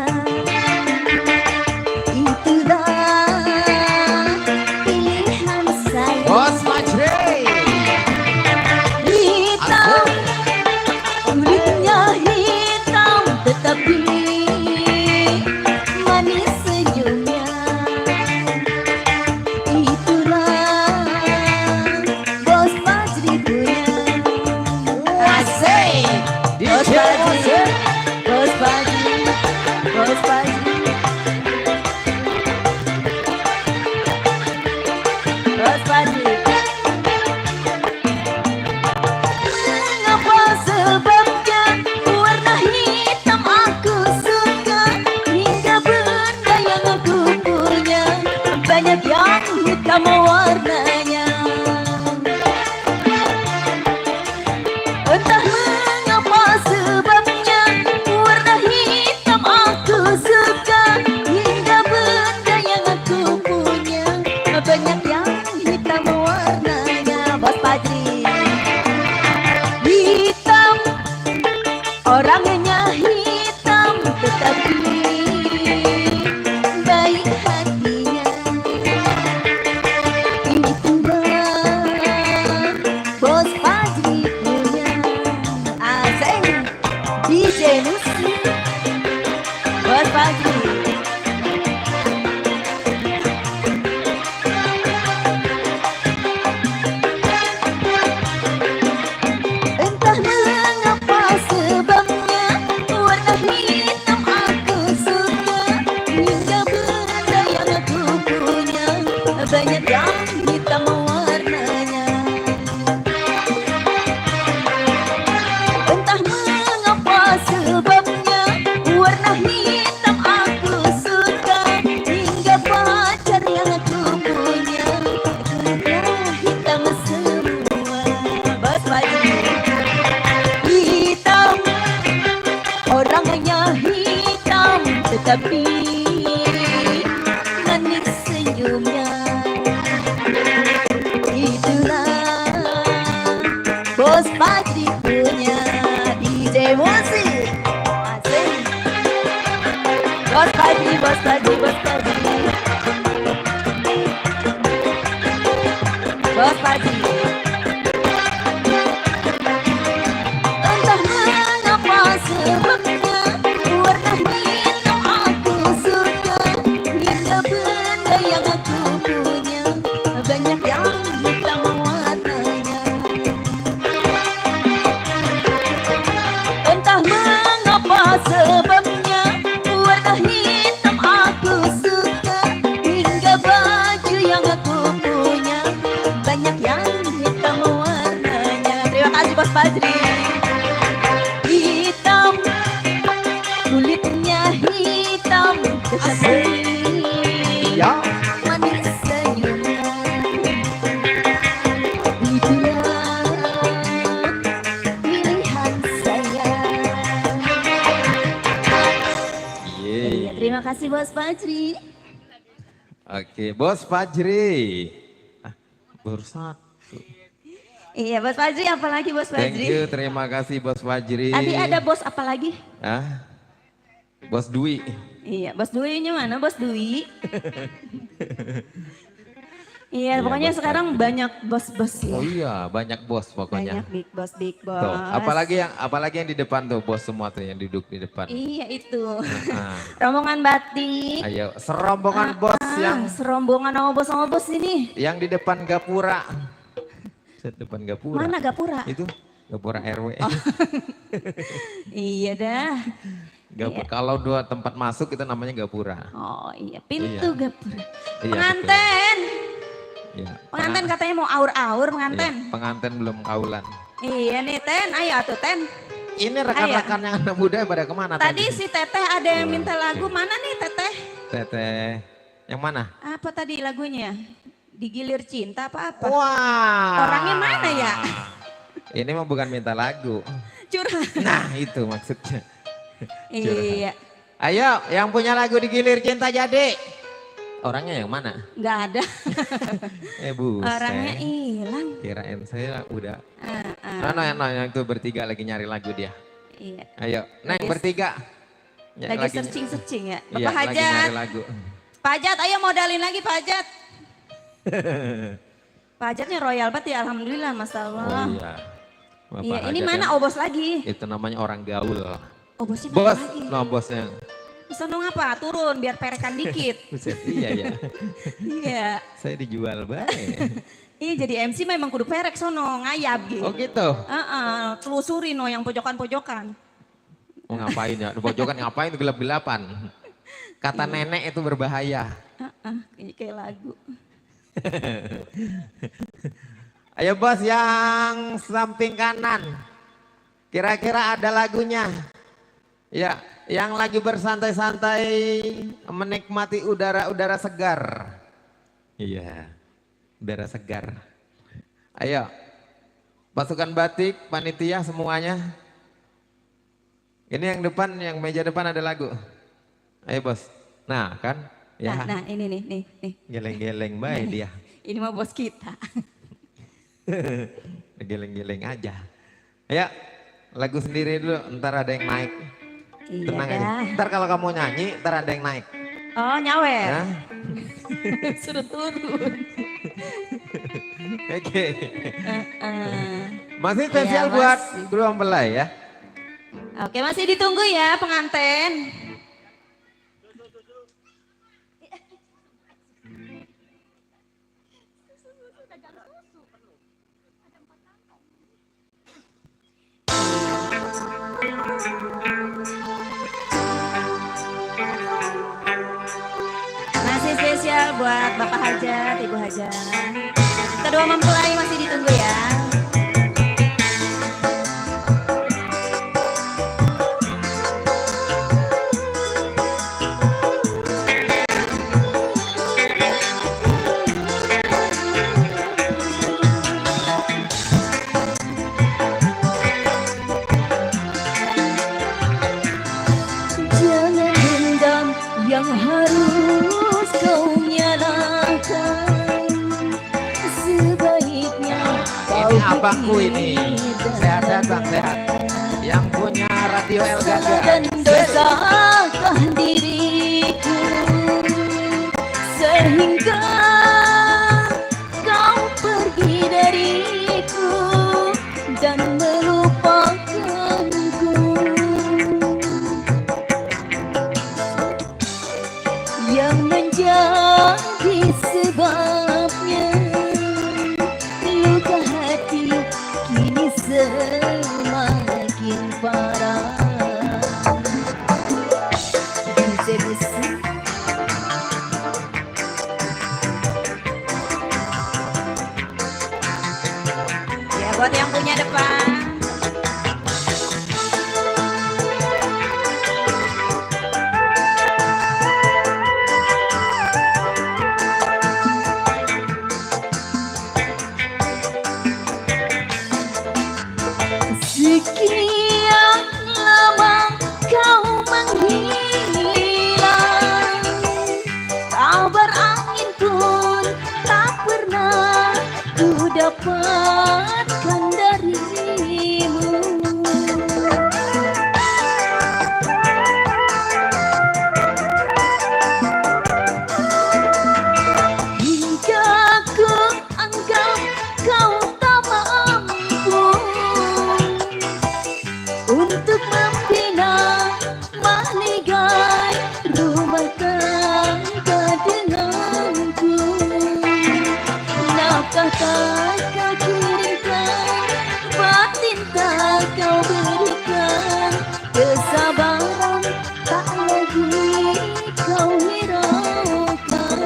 banyak yang hitam warnanya. Entah mengapa sebabnya warna hitam aku suka, hingga pacar yang aku punya kulitnya hitam semua. Bos baju hitam, orangnya hitam, tetapi manis senyumnya. Itulah Bos Fajri punya DJ musik. Asik. Bos Fajri, Bos Fajri, Bos Fajri. Bos Fajri. Entah mengapa sebabnya warna hitam aku suka, hingga benda yang aku punya banyak yang hitam warnanya. Entah mengapa sebabnya warna hitam aku suka, hingga baju yang aku punya banyak yang hitam warnanya. Terima kasih Bos Fajri. Hitam, kulitnya hitam, tetapi Ya. manis senyumnya. Itulah pilihan saya. Iya, terima kasih Bos Fajri. Oke, Bos Fajri. Baru satu. Iya Bos Fajri, apalagi Bos Thank Fajri? you, terima kasih Bos Fajri. Tadi ada bos apa lagi? Ah, Bos Dwi. Iya, Bos Dwi-nya mana Bos Dwi? Iya, Iya, pokoknya Bos sekarang Fajri. banyak bos-bos ya. Oh iya, banyak bos pokoknya. Banyak big boss, big boss. Tuh, apalagi yang di depan tuh, bos semua tuh yang duduk di depan. Iya itu. Ah, Rombongan batik. ayo, serombongan bos yang Serombongan sama bos ini. di depan gapura. Set depan gapura. Mana gapura? Itu gapura RW. Iya dah. Gapura. Kalau dua tempat masuk itu namanya gapura. Oh iya, pintu Iya. gapura. Iya, Penganten. Iya. Penganten katanya mau aur-aur penganten. Iya, penganten belum kaulan. Iya nih Ten, ayo atuh Ten. Ini rekan-rekan yang anak muda pada kemana Tadi si Teteh ada yang minta lagu, mana nih Teteh? Teteh, yang mana? Apa tadi lagunya? Digilir cinta apa-apa? Wah. Orangnya mana ya? Ini mah bukan minta lagu. Curhat. Nah itu maksudnya. Iya, Ayo yang punya lagu Digilir Cinta jadi. Orangnya yang mana? nggak ada. Bu. Orangnya hilang. Kirain saya udah. Ah, ah, No, yang itu bertiga lagi nyari lagu dia. iya. Ayo, Neng bertiga. Lagi searching-searching ya. Iya, Bapak lagi Hajat. nyari lagu. Pak Hajat, ayo modalin lagi Pak Hajat. Pak Hajatnya royal banget ya, alhamdulillah, masya Allah. Oh iya. Bapak Iya, ini Hajat mana yang- obos lagi? Itu namanya orang gaul. Obosnya mana Bos, lagi? no bosnya. Bisa dong apa? Turun biar perekan dikit. Buset, iya ya. Iya. Saya dijual baik. Iya jadi MC memang kudu perek sono, ngayap gitu. Oh gitu. Telusuri no yang pojokan-pojokan. Oh ngapain ya? Di pojokan ngapain tuh gelap-gelapan? Kata nenek itu berbahaya. Kayak lagu. Ayo bos yang samping kanan. Kira-kira ada lagunya. Ya, yang lagi bersantai-santai menikmati udara-udara segar. Iya, udara segar. Ayo, pasukan batik, panitia semuanya. Ini yang depan, yang meja depan ada lagu. Ayo bos. Nah kan, ya Nah ini nih. geleng-geleng baik dia. Ini mah bos kita. Geleng-geleng aja. Ayo, lagu sendiri dulu, ntar ada yang naik. Iya Tenang aja. dah. Ntar kalau kamu nyanyi, ntar ada yang naik. Oh nyawer. Ya? Suruh turun. Oke. Eh. Masih spesial Iya, buat masih. dua mempelai ya. Oke masih ditunggu ya pengantin. Masih spesial buat Bapak Hajat, Ibu Hajat. Kedua mempelai masih ditunggu ya. Jangan dendam yang harus kau nyalakan. Sebaiknya kau Ini abangku ini. pikir Sehat bang, sehat. Yang punya radio El Gaga. dan dosakah diriku sehingga kau pergi dariku dan melupakanku. Yang menjadi sebabnya luka hati kini semakin parah. DJ Musi. Ya buat yang punya depan. Sekian lama kau menghilang, kabar angin pun tak pernah ku dapatkan darimu. Hingga ku anggap kau tak mampu untuk membina mahligai rumah tangga denganku. Nafkah tak kau kirimkan, batin tak kau berikan, kesabaran tak lagi kau hiraukan.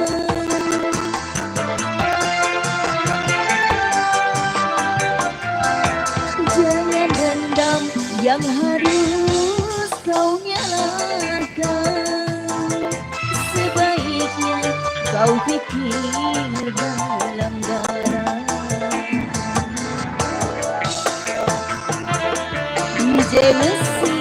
Jangan dendam yang harus kau nyalakan. Sebaiknya kau pikir dalam-dalam. DJ Musi.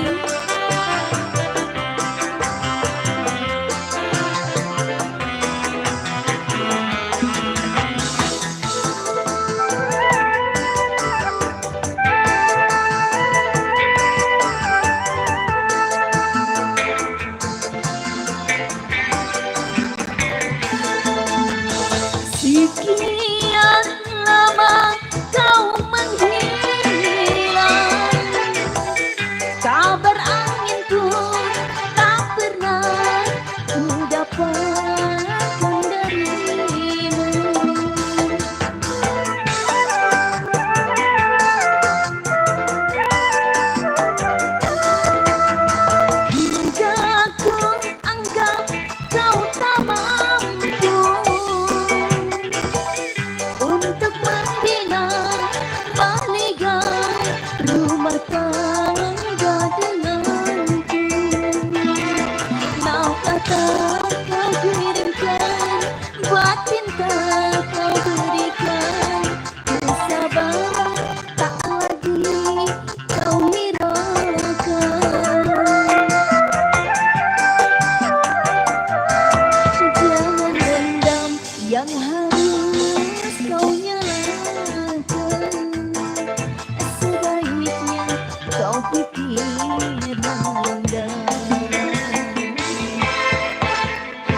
Sekian lama kau menghilang, kabar angin pun tak pernah ku dapatkan darimu. Hingga ku anggap kau tak mampu untuk membina mahligai rumah tangga denganku. Nafkah tak kau kirimkan, batin tak kau berikan, kesabaran tak lagi kau hiraukan. Jangan dendam yang harus kau nyalakan. Sebaiknya kau pikir dalam-dalam.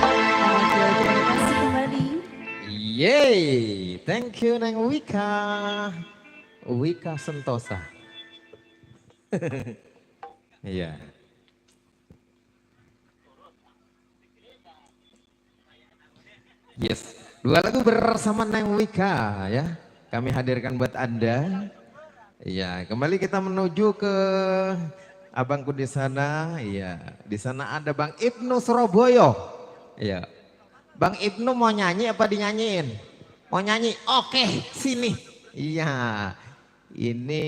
Oke, terima kasih kembali. Yeay, thank you Neng Wika. Wika Sentosa. Iya. Yes, dua lagu bersama Neng Wika ya. Kami hadirkan buat Anda. Iya, kembali kita menuju ke abangku di sana. Iya, di sana ada Bang Ibnu Surabaya. Iya. Bang Ibnu mau nyanyi apa dinyanyiin? Mau nyanyi? Oke, sini. Iya, ini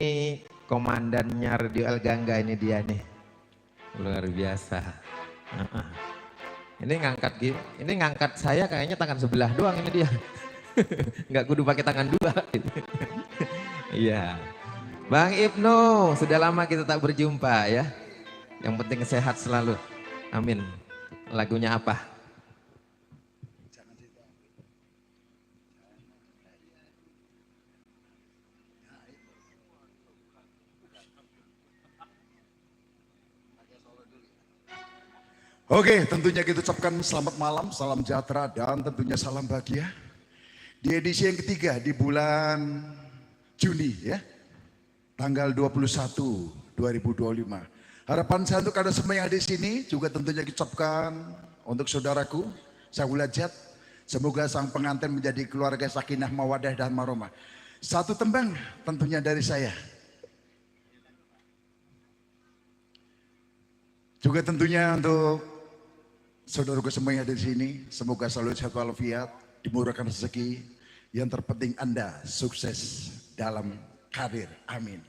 komandannya Radio El Gangga ini dia nih. Luar biasa. Ini ngangkat saya kayaknya tangan sebelah doang ini dia. Nggak kudu pakai tangan dua. Iya. Bang Ibnu, sudah lama kita tak berjumpa ya. Yang penting sehat selalu. Amin. Lagunya apa? Oke, tentunya kita ucapkan selamat malam, salam sejahtera dan tentunya salam bahagia. Di edisi yang ketiga di bulan Juni ya. Tanggal 21 2025. Harapan saya untuk Anda semua yang ada di sini juga tentunya diucapkan untuk saudaraku, Syahul Hajat. Semoga sang pengantin menjadi keluarga sakinah, mawadah dan maromah. Satu tembang tentunya dari saya. Juga tentunya untuk saudaraku semua yang ada di sini, semoga selalu sehat walafiat, dimurahkan rezeki. Yang terpenting Anda sukses dalam karir. Amin.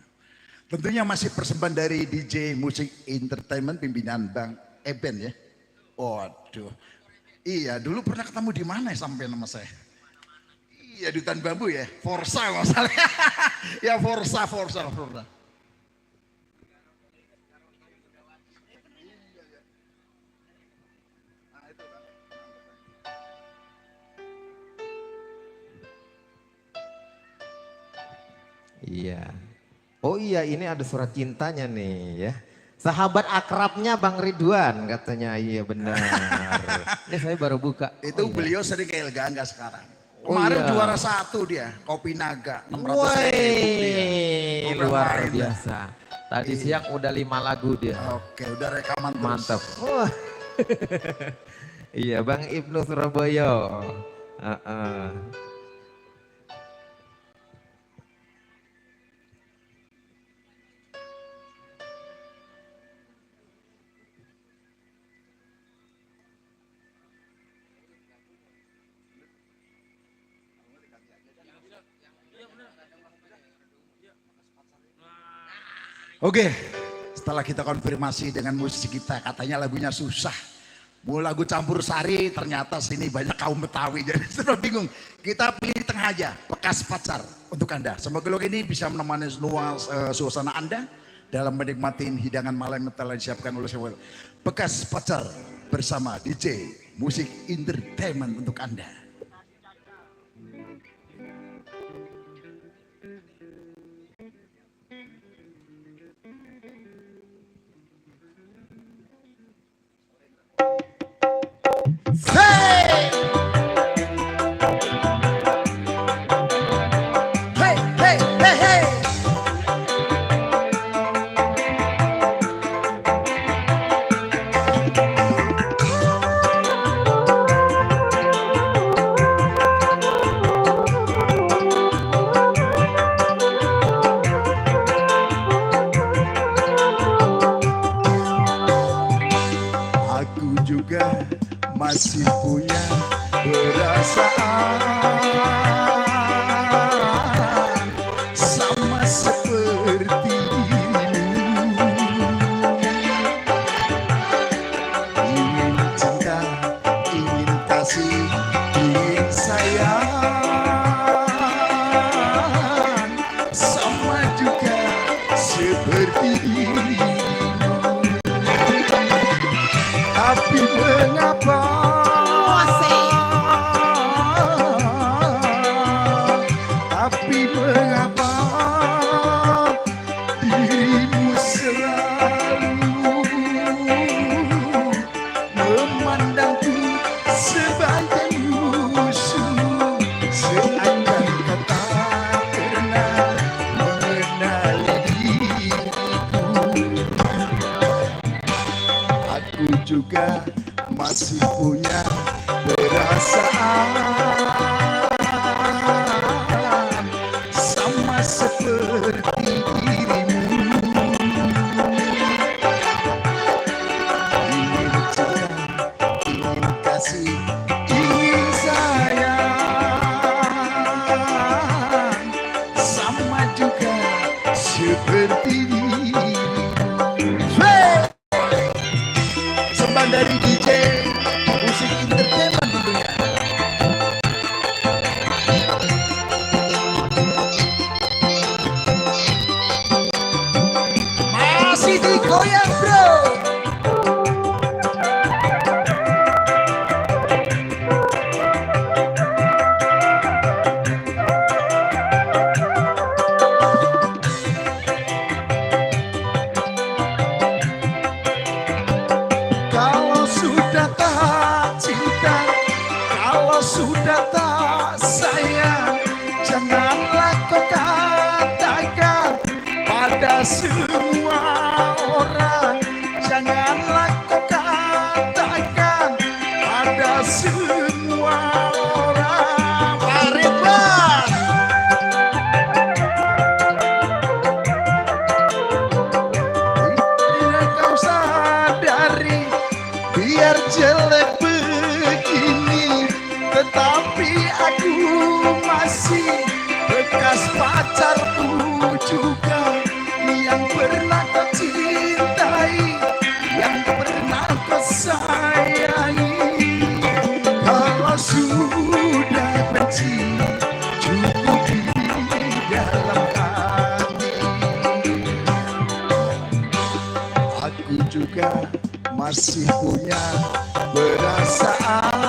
Tentunya masih persembahan dari DJ Musik Entertainment pimpinan Bang Eben ya. Waduh. Iya, dulu pernah ketemu di mana ya sampai nama saya? Iya, di Hutan Bambu ya. Forsa masalahnya. Ya Forsa. Iya. Oh iya, ini ada surat cintanya nih ya. Sahabat akrabnya Bang Ridwan katanya. Iya benar. Ini saya baru buka. Itu beliau sering ke El Gangga sekarang. Kemarin iya. juara 1 dia, Kopi Naga. 600.000 Wih, dia. luar biasa. Tadi siang udah 5 lagu dia. Oke, udah rekaman terus. Mantap. Wah. Iya, Bang Ibnu Surabaya. Oke, setelah kita konfirmasi dengan musisi kita, katanya lagunya susah. Mau lagu campur sari, ternyata sini banyak kaum Betawi, jadi sudah bingung. Kita pilih tengah aja, Bekas Pacar untuk Anda. Semoga lagu ini bisa menemani semua suasana Anda dalam menikmati hidangan malam yang telah disiapkan oleh Syahul. Bekas Pacar bersama DJ Musik Entertainment untuk Anda. Aku juga masih punya perasaan sama seperti ingin cinta, ingin kasih, ingin sayang sama juga seperti tapi mengapa dirimu selalu memandangku sebagai musuh, seakan kau tak pernah mengenali diriku. Aku juga masih punya perasaan sama seperti dirimu. Ingin cinta, ingin kasih, ingin Kalau sudah tak sayang, janganlah kau katakan pada semua orang. Janganlah kau katakan pada semua orang. Marilah. Tidak kau sadari, biar jelek begini, tetapi aku masih bekas pacarmu juga, yang pernah kau cintai, yang pernah kau sayangi. Kalau sudah benci, cukup di dalam hati. Aku juga masih punya perasaan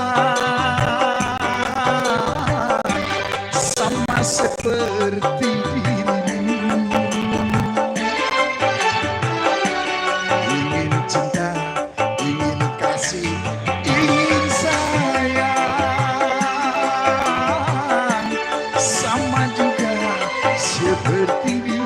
sama seperti dirimu. Ingin cinta, ingin kasih, ingin sayang, sama juga seperti dirimu.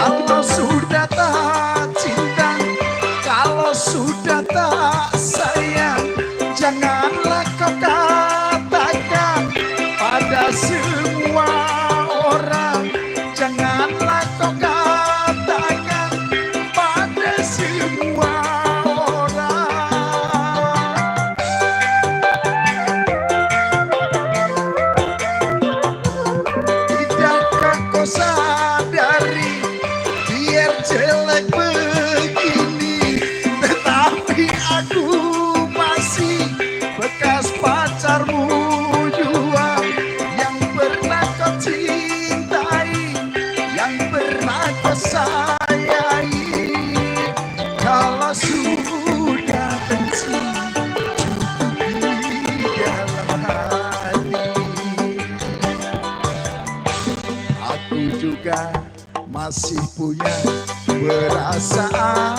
Kalau sudah tak cinta, kalau sudah tak sayang, janganlah kau katakan pada semua orang. Janganlah kau katakan pada semua orang. Tidakkah kau sadari, biar jelek begini, tetapi aku masih bekas pacarmu juga, yang pernah kau cintai, yang pernah kau sayangi. Kalau sudah benci, cukup di dalam hati. Aku juga masih punya perasaan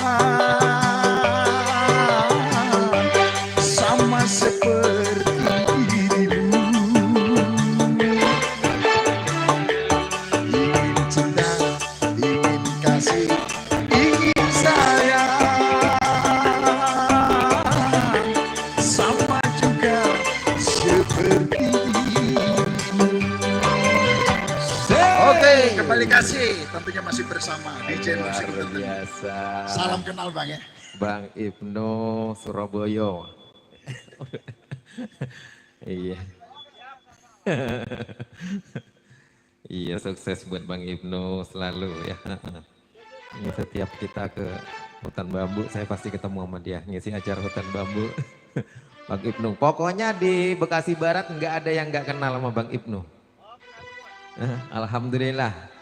sama seperti dirimu. Ingin cinta, ingin kasih, ingin sayang, sama juga seperti dirimu. Oke, kembali kasih. Tentunya masih bersama DJ Musik. Luar biasa. Salam kenal Bang ya. Bang Ibnu Surabaya. Iya. Iya, sukses buat Bang Ibnu selalu ya. Ini setiap kita ke hutan bambu, saya pasti ketemu sama dia ngisi acara hutan bambu. Bang Ibnu, pokoknya di Bekasi Barat nggak ada yang nggak kenal sama Bang Ibnu. Alhamdulillah.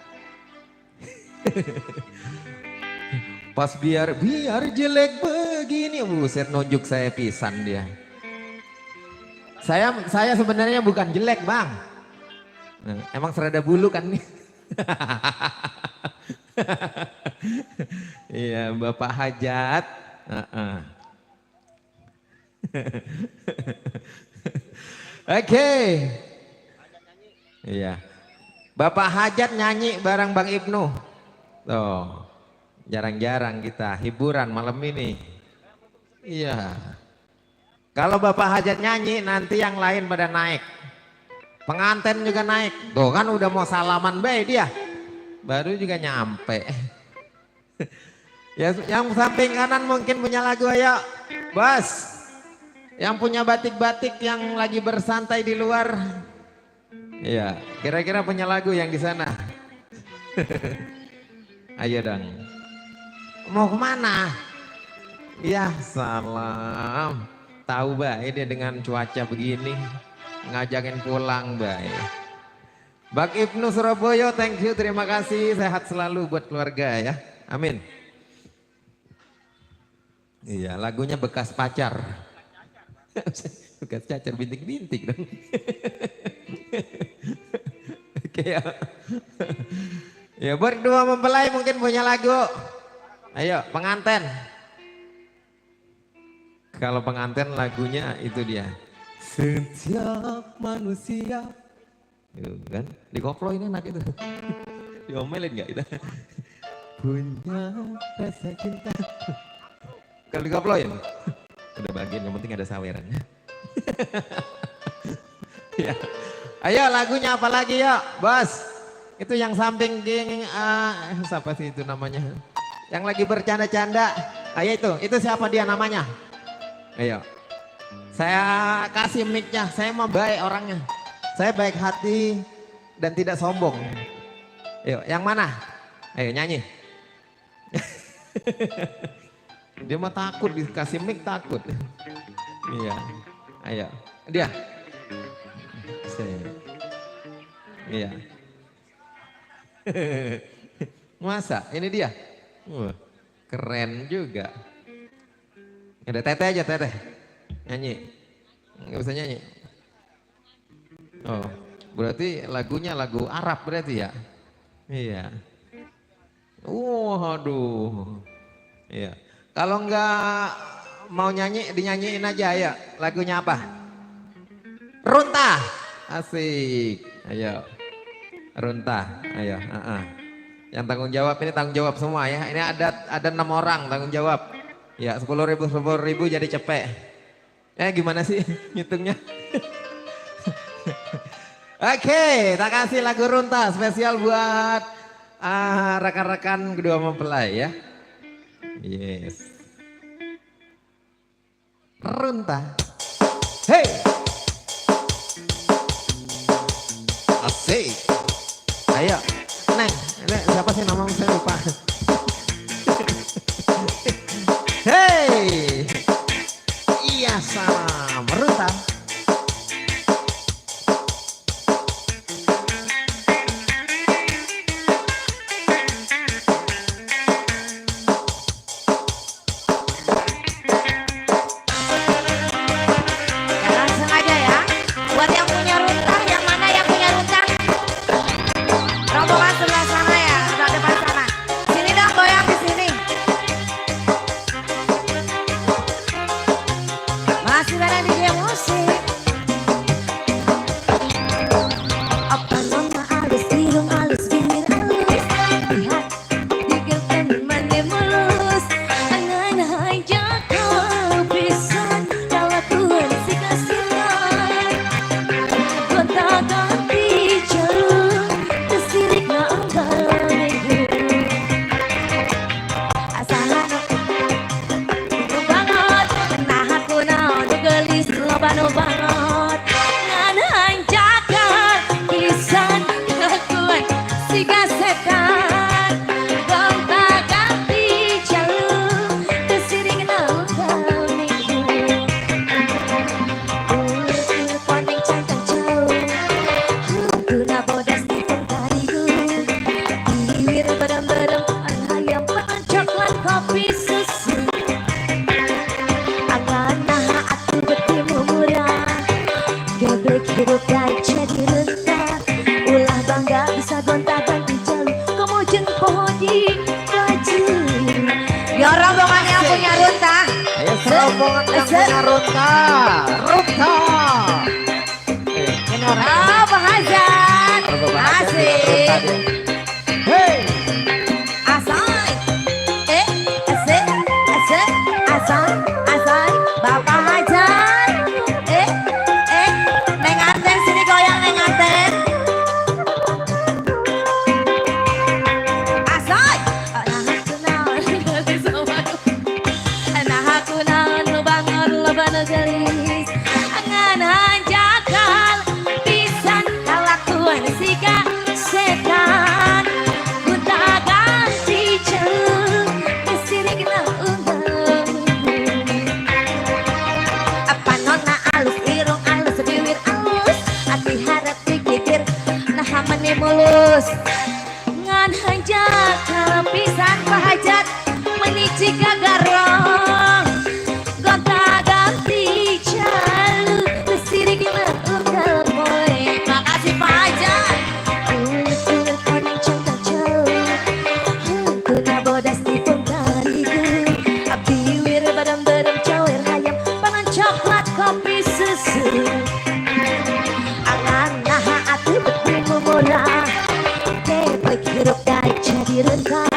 Pas biar jelek begini, buset nunjuk saya pisan dia. Saya sebenarnya bukan jelek Bang. Emang serada bulu kan nih. Iya Bapak Hajat. Oke. Iya. Bapak Hajat nyanyi bareng Bang Ibnu. Tuh. Jarang-jarang kita hiburan malam ini. Iya. Kalau Bapak Hajat nyanyi nanti yang lain pada naik. Pengantin juga naik. Tuh kan udah mau salaman bae dia. Baru juga nyampe. Ya, yang samping kanan mungkin punya lagu, ayo. Bos. Yang punya batik-batik yang lagi bersantai di luar. Iya, kira-kira punya lagu yang di sana. Ayo dong. Mau kemana? Ya salam. Tahu baik dia dengan cuaca begini. Ngajakin pulang baik. Bang Ibnu Surabaya, thank you, terima kasih. Sehat selalu buat keluarga ya. Amin. Iya, lagunya bekas pacar. Bekas cacar bintik-bintik dong. Oke ya. Ya berdua mempelai mungkin punya lagu. Ayo pengantin. Kalau pengantin lagunya itu dia. Setiap manusia. Gitu kan? Dikoploin enak itu. Diomelin gak itu? Punya rasa cinta. Kalau dikoploin. Udah bagian yang penting ada sawerannya. Ya. Ayo lagunya apa lagi yuk bos. Itu yang samping geng, siapa sih itu namanya? Yang lagi bercanda-canda. Ayo itu siapa dia namanya? Ayo. Saya kasih mic-nya, saya mau baik orangnya. Saya baik hati dan tidak sombong. Ayo, yang mana? Ayo nyanyi. Dia mah takut dikasih mic takut. Iya. Ayo. Dia. Iya. Masa? Ini dia? Keren juga. Ada teteh aja teteh. Nyanyi. Nggak usah nyanyi. Oh, berarti lagunya lagu Arab berarti ya? Iya. Waduh. Iya. Kalau nggak mau nyanyi, dinyanyiin aja ya. Lagunya apa? Runta. Asik. Ayo. Runta. Ayo. Yang tanggung jawab ini tanggung jawab semua ya. Ini ada 6 orang tanggung jawab. Ya 10.000 jadi cepet. Gimana sih ngitungnya? Oke, tak kasih lagu Runta spesial buat rekan-rekan kedua mempelai ya. Yes. Runta. Hey. Asik. Ayo, Neng. Siapa sih nama saya lupa. Hey. Iya salam. Runta. Rombongan yang punya Runta. Ini orang Pak Hazan. Asik. Hey. Asai. Asik. Asai. Bapak Hazan. Neng Arten sini goyang Neng Arten. Asai. Gelis angan hanjakal pisan kalakuan sika setan gunta ganti celuk kesirik na undang bos ngan hajat pisan pahajat menici gagarong gota ganti calu sirik leunggal boy makasih pahajat ulet koneng cangkang calu kuna bodas di pengkaliku abdi wir badam-badam cawer hayam pangan coklat kopi susu angan naha atuh beti murah teplek hirup dari jadi rentah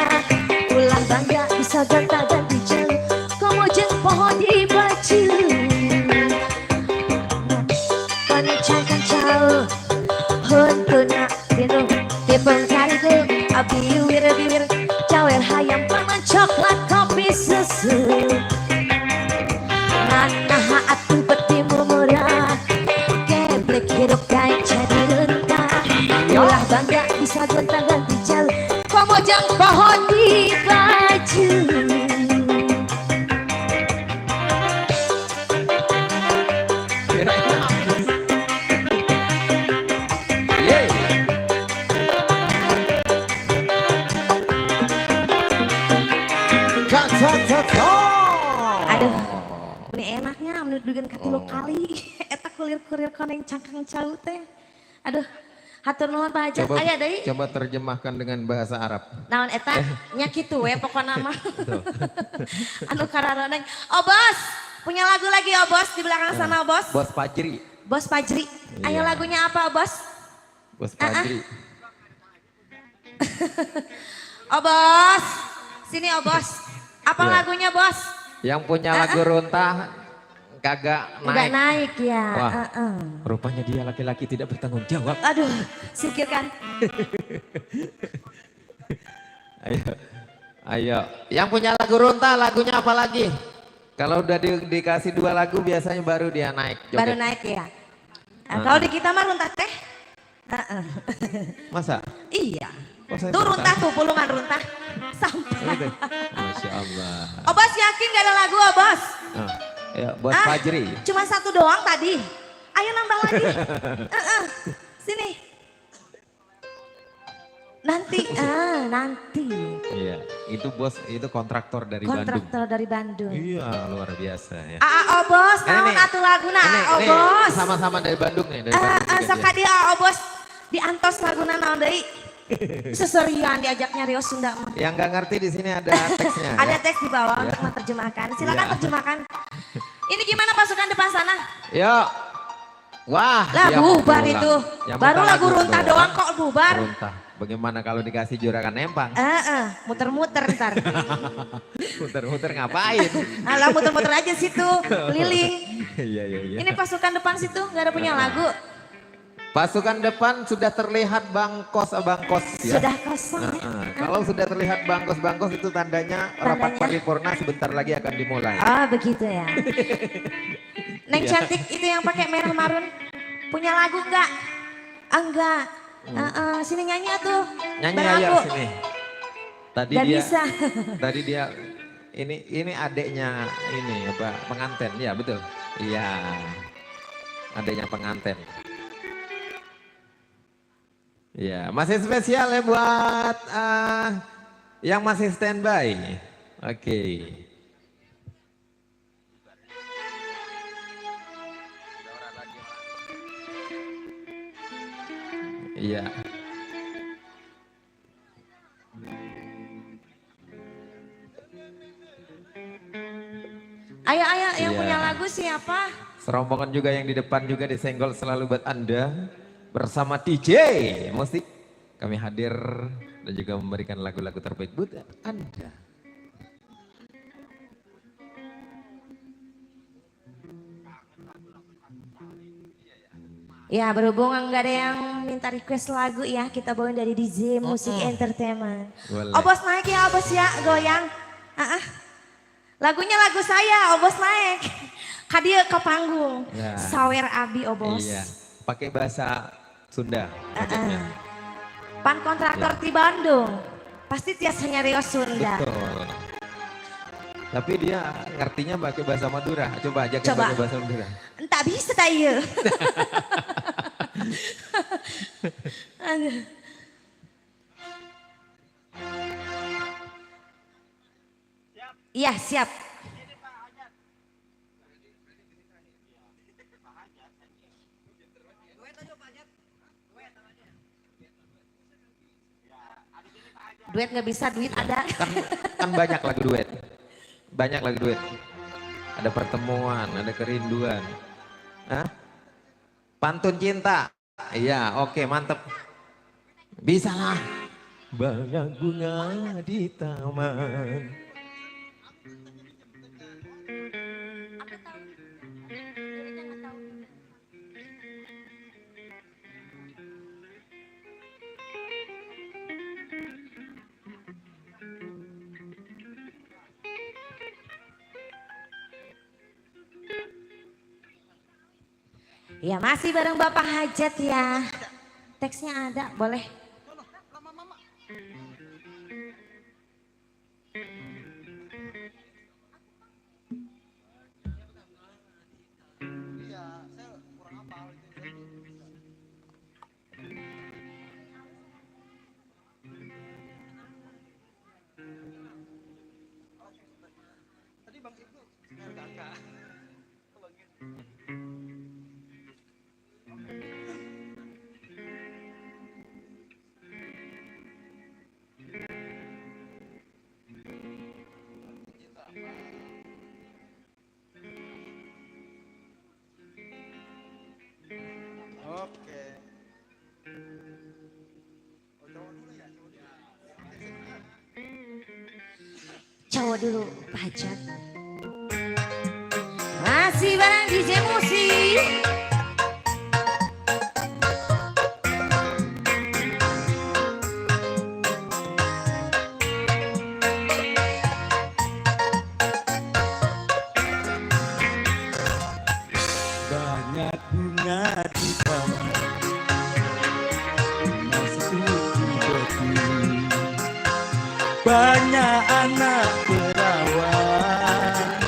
ulah bangga bisa ganta-ganti jalan komo jeung pohon di baju koneng cangkang calu huntuna dinu di pengkaliku abdi wir cawer hayam pangan coklat kopi susu naha atuh beti murah keblek hidup kayak jadi rentah ulah bangga bisa gonta-ganti jalan komo jeung pohon di baju aduh ini enaknya menurut dugan katilu kali eta kulir-kulir koneng cangkang calu teh aduh hatur nuhun Pak Hajat aya deui Coba terjemahkan dengan bahasa Arab. naon eta nya kitu we pokona mah anu kararoneng oh bos punya lagu lagi oh bos di belakang sana oh bos Bos Fajri. bos Fajri ayo Iya. lagunya apa oh bos Bos Fajri. oh bos sini oh bos apa Iya. lagunya bos Yang punya lagu runtah kagak nggak naik. naik ya Wah, rupanya dia laki-laki tidak bertanggung jawab. aduh sikirkan Ayo. Yang punya lagu runtah, lagunya apa lagi? Kalau udah dikasih 2 lagu biasanya baru dia naik. Joget. baru naik ya kalau di kita mah runtah teh Masa? iya Kok saya tuh runtah runtah? tuh pulungan runtah sampai Gitu. Masya Allah. oh bos yakin gak ada lagu oh bos Nah, ya, Bos Fajri. Cuma 1 doang tadi. Ayo nambah lagi. Sini. Nanti, nanti. Iya, itu bos, itu kontraktor dari Bandung. Kontraktor dari Bandung. Iya, luar biasa ya. Oh bos, naon Ini, atuh laguna? Oh Ini bos. sama-sama dari Bandung nih, dari Bandung juga Saka dia. dia oh bos. Diantos laguna naon deui? Seserian diajaknya Rio Sunda mah. Yang nggak ngerti di sini ada teksnya. Ada ya. teks di bawah Ya. untuk menerjemahkan. Silakan Ya. terjemahkan. Ini gimana pasukan depan sana? Yuk. Wah, Lah dia bubar pulang. itu. Yang Baru minta lagu runtah doang kok bubar. Runtah. Bagaimana kalau dikasih juragan empang? Muter-muter ntar. Muter-muter ngapain? Alah muter-muter aja situ, keliling. Iya, iya, iya. Ini pasukan depan situ nggak ada punya lagu. Pasukan depan sudah terlihat bangkos-bangkos ya. Sudah kosong ya. Kalau sudah terlihat bangkos-bangkos itu tandanya rapat paripurna sebentar lagi akan dimulai. Oh begitu ya. Neng Iya. cantik itu yang pakai merah marun. Punya lagu nggak? Enggak. Sini nyanyi tuh. Nyanyi Berlagu. ayo sini. Tadi Nggak dia bisa. tadi dia ini adeknya ini apa pengantin ya betul. Iya. Adeknya pengantin. Ya, masih spesial ya buat yang masih standby. Oke. Iya. Ayo yang Iya. punya lagu siapa? Serombongan juga yang di depan juga disenggol selalu buat Anda. Bersama DJ Musik. Kami hadir dan juga memberikan lagu-lagu terbaik buat Anda. Ya berhubung nggak ada yang minta request lagu ya, kita bawain dari DJ Musik Entertainment. Boleh. Oh bos naik ya, oh bos ya, goyang. Lagunya lagu saya, oh bos naik. Kadia ke panggung, Ya. sawer abi oh bos. Iya, pakai bahasa Sunda. ajaknya. Pan kontraktor di Bandung, pasti tiasanya Rio Sunda. Betul. Tapi dia ngertinya pakai bahasa Madura. Coba ajakin Coba. pakai bahasa Madura. Entah bisa tak iya. Aduh. Iya siap. Duet nggak bisa, duit ada. Kan banyak lagu duet. Banyak lagu duet. Ada pertemuan, ada kerinduan. Hah? Pantun cinta. Iya, oke, mantep. Bisa lah. Banyak bunga di taman. Ya masih bareng Bapak Hajat ya. Teksnya ada, boleh. Cowok dulu, Pak Hajat. Masih bareng DJ Musik. Banyak bunga di taman, masih berdiri. Banyak anak perawan,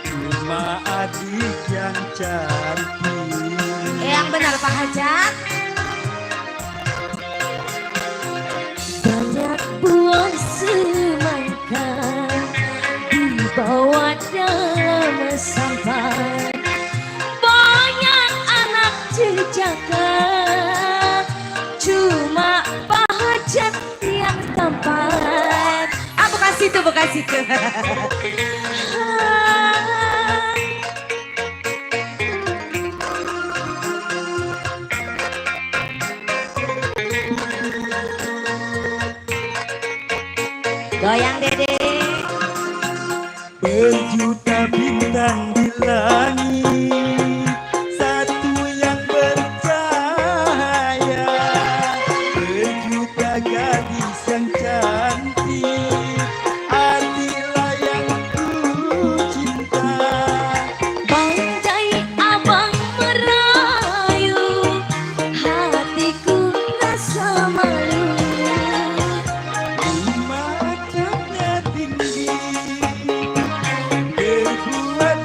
cuma adik yang cantik. Yang benar Pak Hajat. Banyak buah semangka dibawa dalam sampan. Banyak anak jejaka, cuma Pak Hajat yang tampan. Ah bukan situ, bukan situ. Goyang Dede. Berjuta bintang di langit, satu yang bercahaya. Berjuta gadis yang cantik, hatilah yang ku cinta. Bangkai abang merayu, hatiku rasa malu. Matanya tinggi, berbuat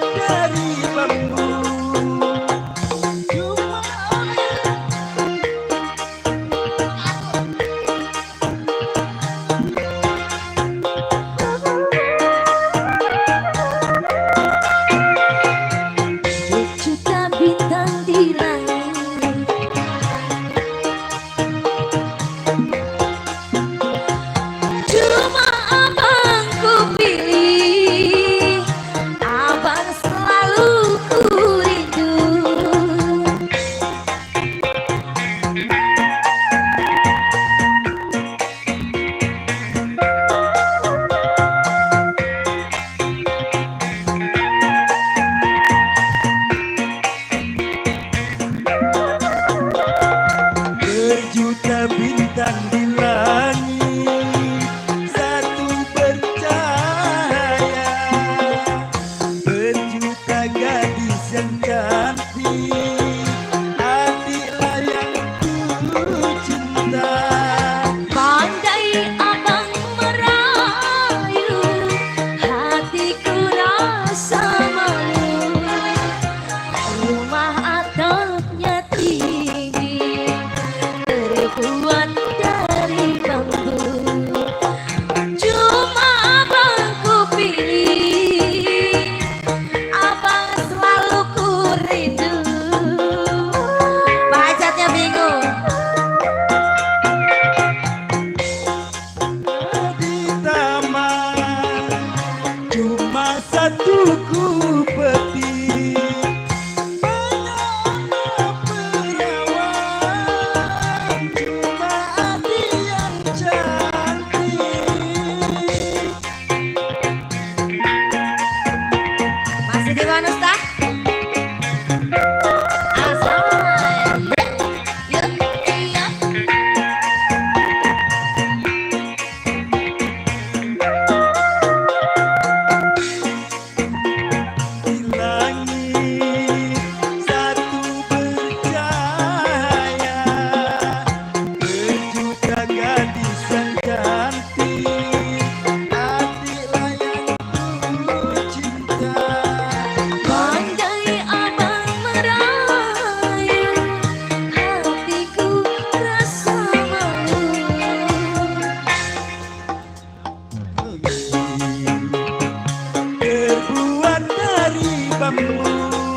kamu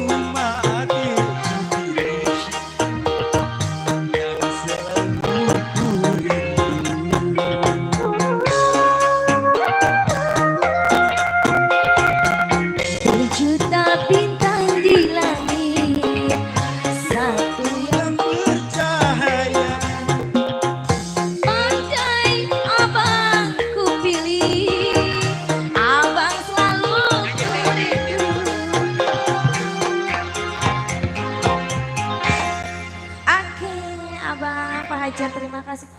cuma diriku yang selalu ku rindu. Berjuta bintang di langit, satu yang Yang bercahaya pandai abang ku pilih, abang selalu ku rindu. Oke, Abang Pak Hajar, terima kasih.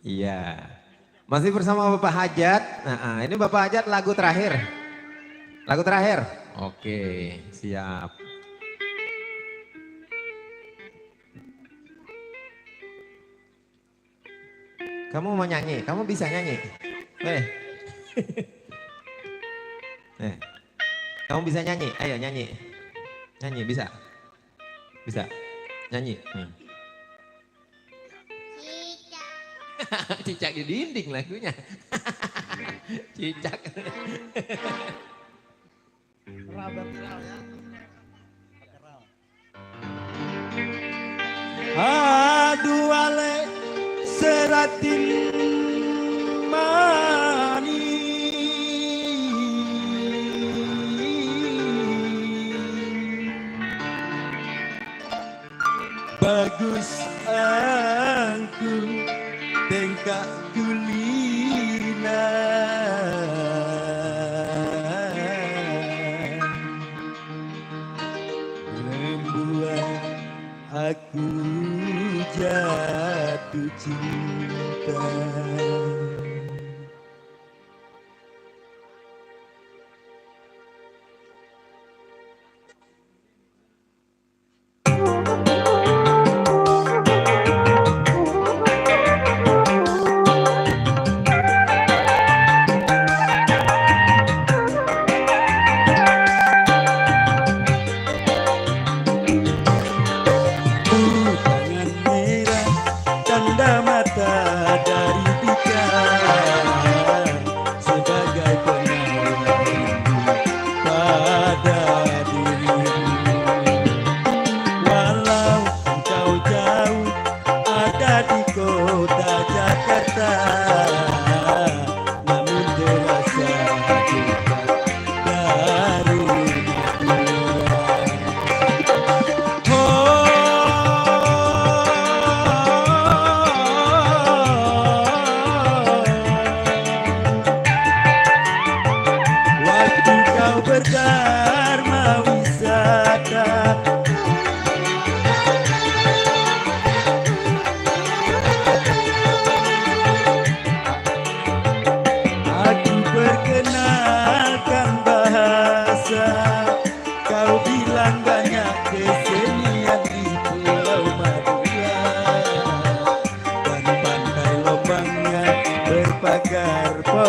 Iya. Masih bersama Bapak Hajat. Nah, ini Bapak Hajat lagu terakhir. Lagu terakhir. Oke, siap. Kamu mau nyanyi? Kamu bisa nyanyi? Kamu bisa nyanyi? Ayo nyanyi. Nyanyi bisa? Bisa? Nyanyi. Cicak di dinding lagunya. Cicak. aduh ale seratin bagus aku tengkak kulina membuat aku jatuh cinta.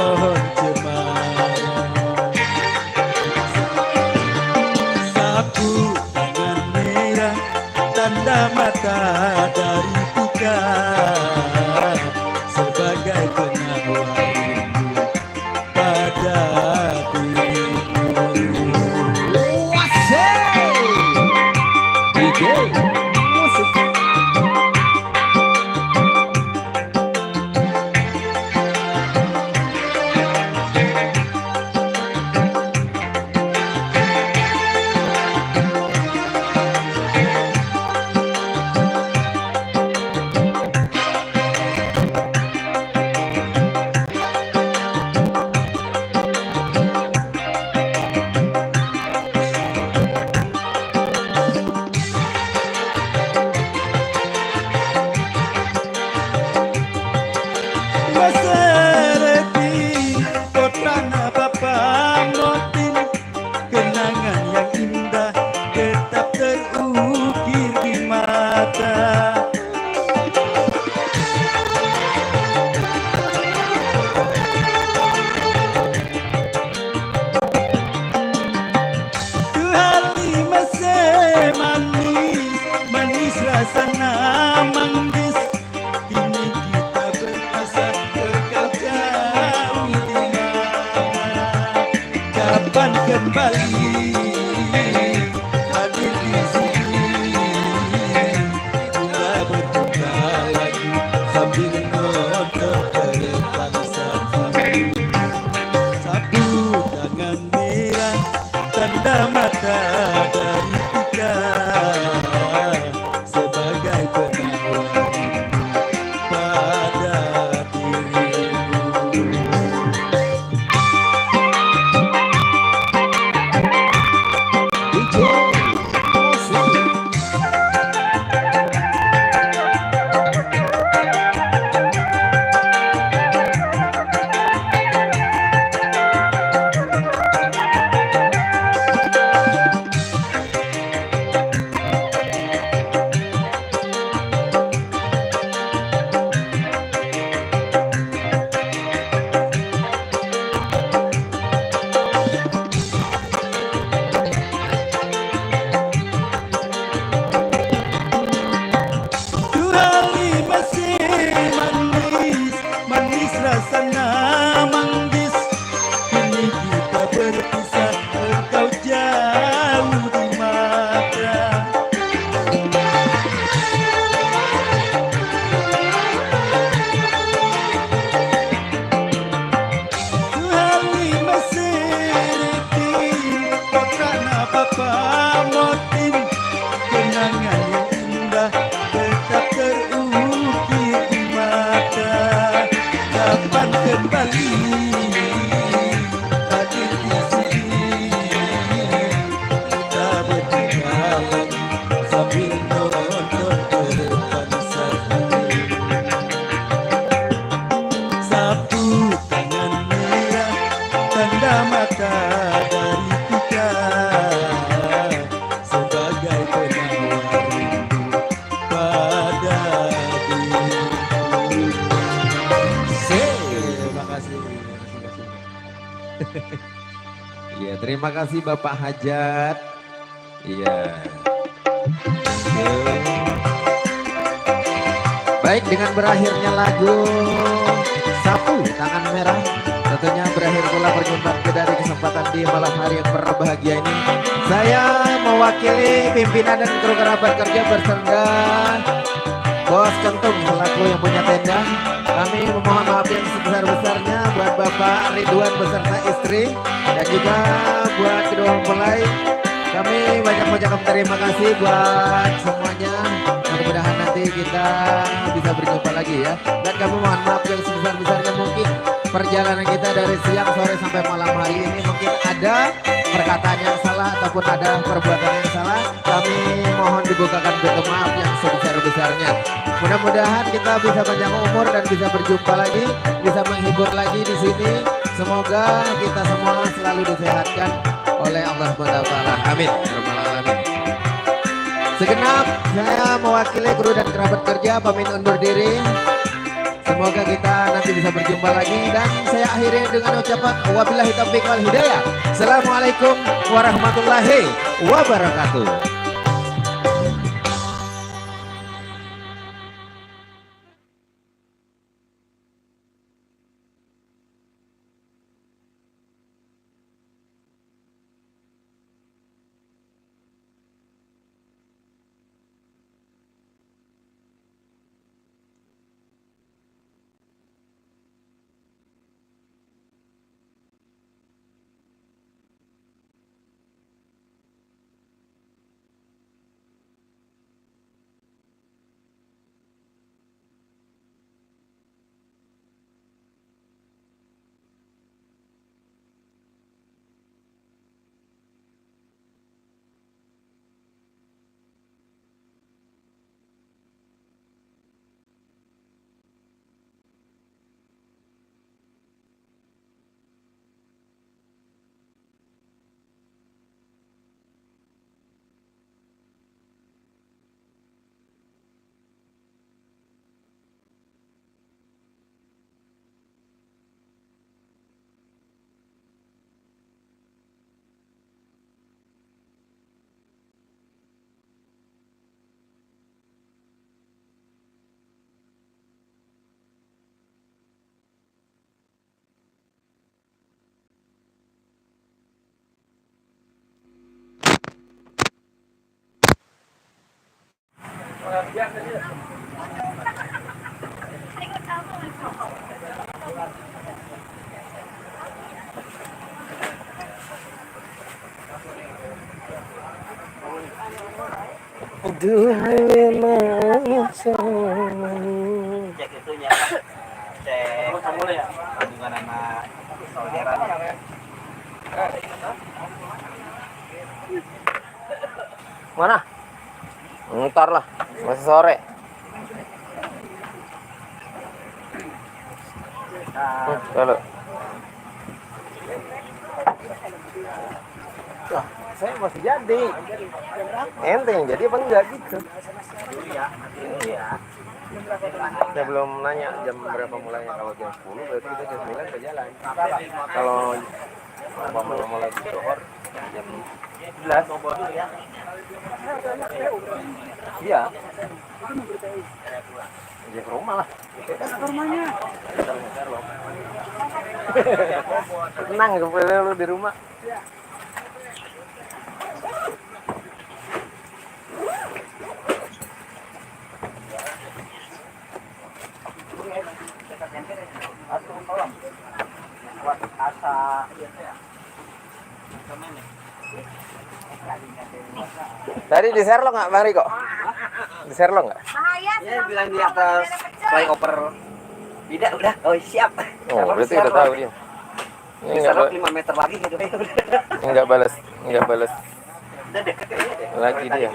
pohon cemara. Sapu tangan merah, tanda mata dari Tika, sebagai penawar rindu pada dirimu. Maserati, kota Nabapa Motin, kenangan yang indah tetap terukir di mata. Tuhali masih manis, manis rasanya manggis. Kini kita berasa engkau jauh di mana. Kapan kembali hadir di sini, kita berjumpa lagi sambil nonton kereta sambil. Sapu tangan merah, tanda mata dari Tika, sebagai penawar pada dirimu. Tuhali masih manis, manis rasanya manggis. Kini kita berpisah, engkau jauh di mata. Tuhali masih kota Nabapa Motin, kenangan yang indah tetap terukir di mata. Kapan kembali hadir di sini, kita berjumpa lagi sambil nonton kereta sambil. Sapu tangan merah, tanda mata dari Tika, sebagai penawar rindu pada dirimu. Terima kasih. Iya, terima kasih Bapak Hajat. Iya. Baik, dengan berakhirnya lagu Sapu Tangan Merah, tentunya berakhir pula perjumpaan kita dari kesempatan di malam hari yang berbahagia ini. Saya mewakili pimpinan dan kru kerabat kerja beserta Bos Kentung selaku yang punya tenda. Kami memohon maaf yang sebesar-besarnya buat Bapak Ridwan beserta istri dan juga buat kedua mempelai. Kami banyak mengucapkan terima kasih buat semuanya. Mudah-mudahan nanti kita bisa berjumpa lagi ya. Dan kami mohon maaf yang sebesar-besarnya, mungkin perjalanan kita dari siang sore sampai malam hari ini mungkin ada perkataan yang salah ataupun ada perbuatan yang salah. Kami mohon dibukakan pintu maaf yang sebesar-besarnya. Mudah-mudahan kita bisa panjang umur dan bisa berjumpa lagi, bisa menghibur lagi di sini. Semoga kita semua selalu disehatkan oleh Allah SWT. Amin. Segenap saya mewakili kru dan kerabat kerja pamit undur diri. Semoga kita nanti bisa berjumpa lagi dan saya akhiri dengan ucapan wabillahi taufiq wal hidayah. Assalamualaikum warahmatullahi wabarakatuh. Duhai memang cek itunya cek hubungan sama saudaranya. mana? Ntar lah, masih sore. Kalau saya masih jadi. Ente yang jadi apa enggak gitu? Saya belum nanya jam berapa mulainya. Kalau jam 10 berarti kita jam 9 udah jalan. Kalau mulai zuhur jam 11. Iya. Ya ke rumah lah. Ke rumahnya. Tenang lu di rumah. Tadi di share lo nggak Bang Riko? Di share lo nggak? Ya bilang di atas flyover. Tidak udah, oh siap. Oh berarti udah tahu dia. Ini Serok 5 meter lagi gitu. nggak balas Udah deket ya. lagi dia.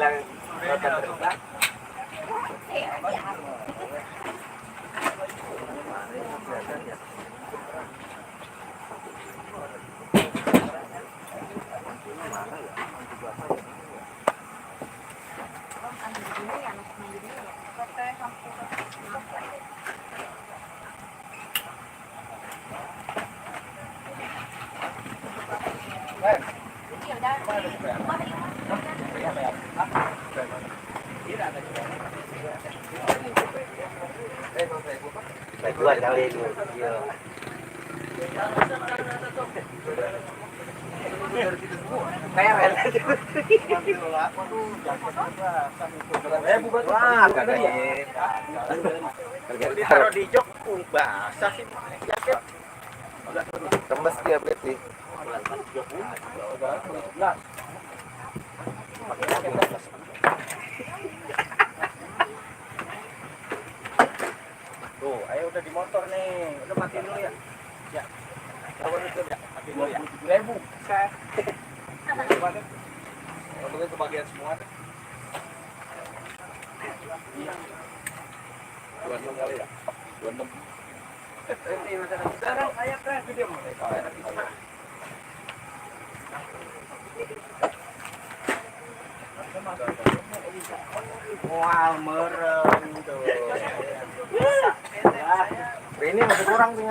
Dua kali itu. Peren. Wah, kagak ditaruh di jok basah sih. Jaket. Kembas dia berarti. Tuh, ayo udah di motor nih. Udah matiin dulu ya. Ya. Coba itu ya. Matiin dulu ya. 7.000. Untungnya kebagian semua. Iya. 26 kali ya. 26. Sekarang ayo ke video mau. Wow, merem tuh.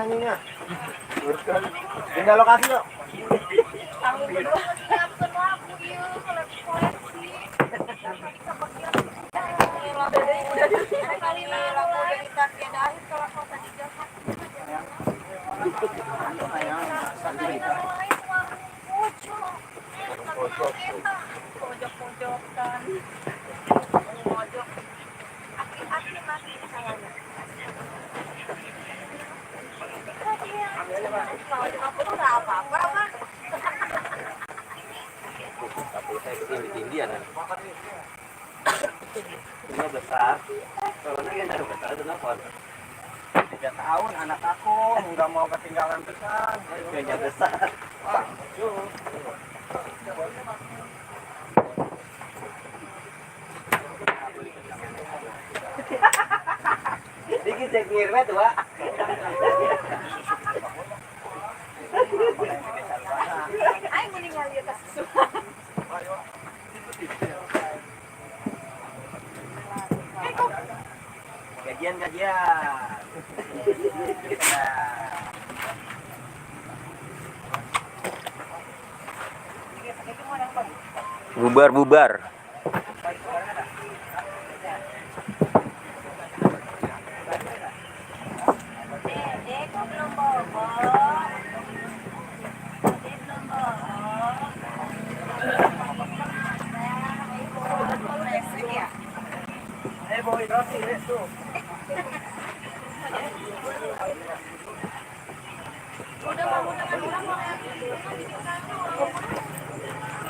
nyanyinya. Pindah lokasi yuk. Ini besar. Kalau ini kan ada besar itu apa? 3 tahun anak aku nggak mau ketinggalan besar. Kayaknya besar. Wah, dikit cekirnya tuh, Pak. Ay, meninggal di atas. Gajian. Bubar. Dek, kok belum bobo? Boy, Rossi, let's go.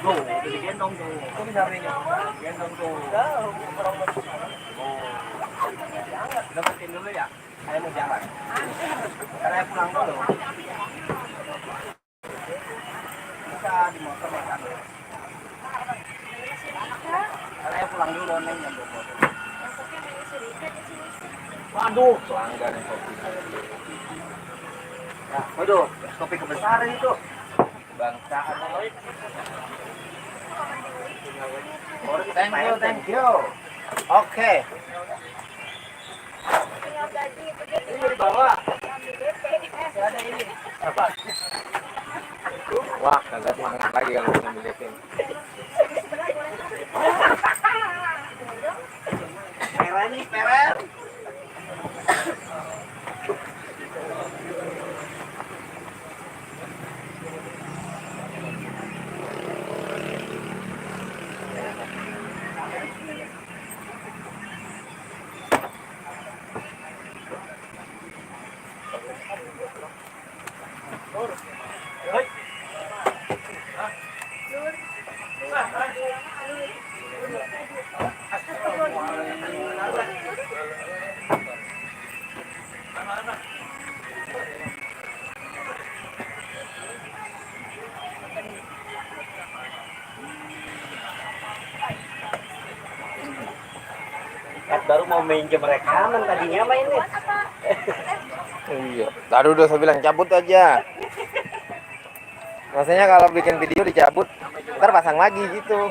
Tuh, gendong tuh. Kok bisa nih? Gendong tuh. Dapetin dulu ya. Saya mau jalan. Karena saya pulang dulu. Bisa di motor makan. Karena saya pulang dulu neng yang bawa. Waduh, pelanggan kopi. Nah, waduh, kopi kebesaran itu. Bangsaan. Thank you. Oke. Ini dibawa. Ada ini. Apa? Wah, kagak semangat lagi kalau ngambil DP. Peren. Baru mau minjem rekaman tadinya main nih. Iya. Tadi udah saya bilang cabut aja. Maksudnya kalau bikin video dicabut, ntar pasang lagi gitu.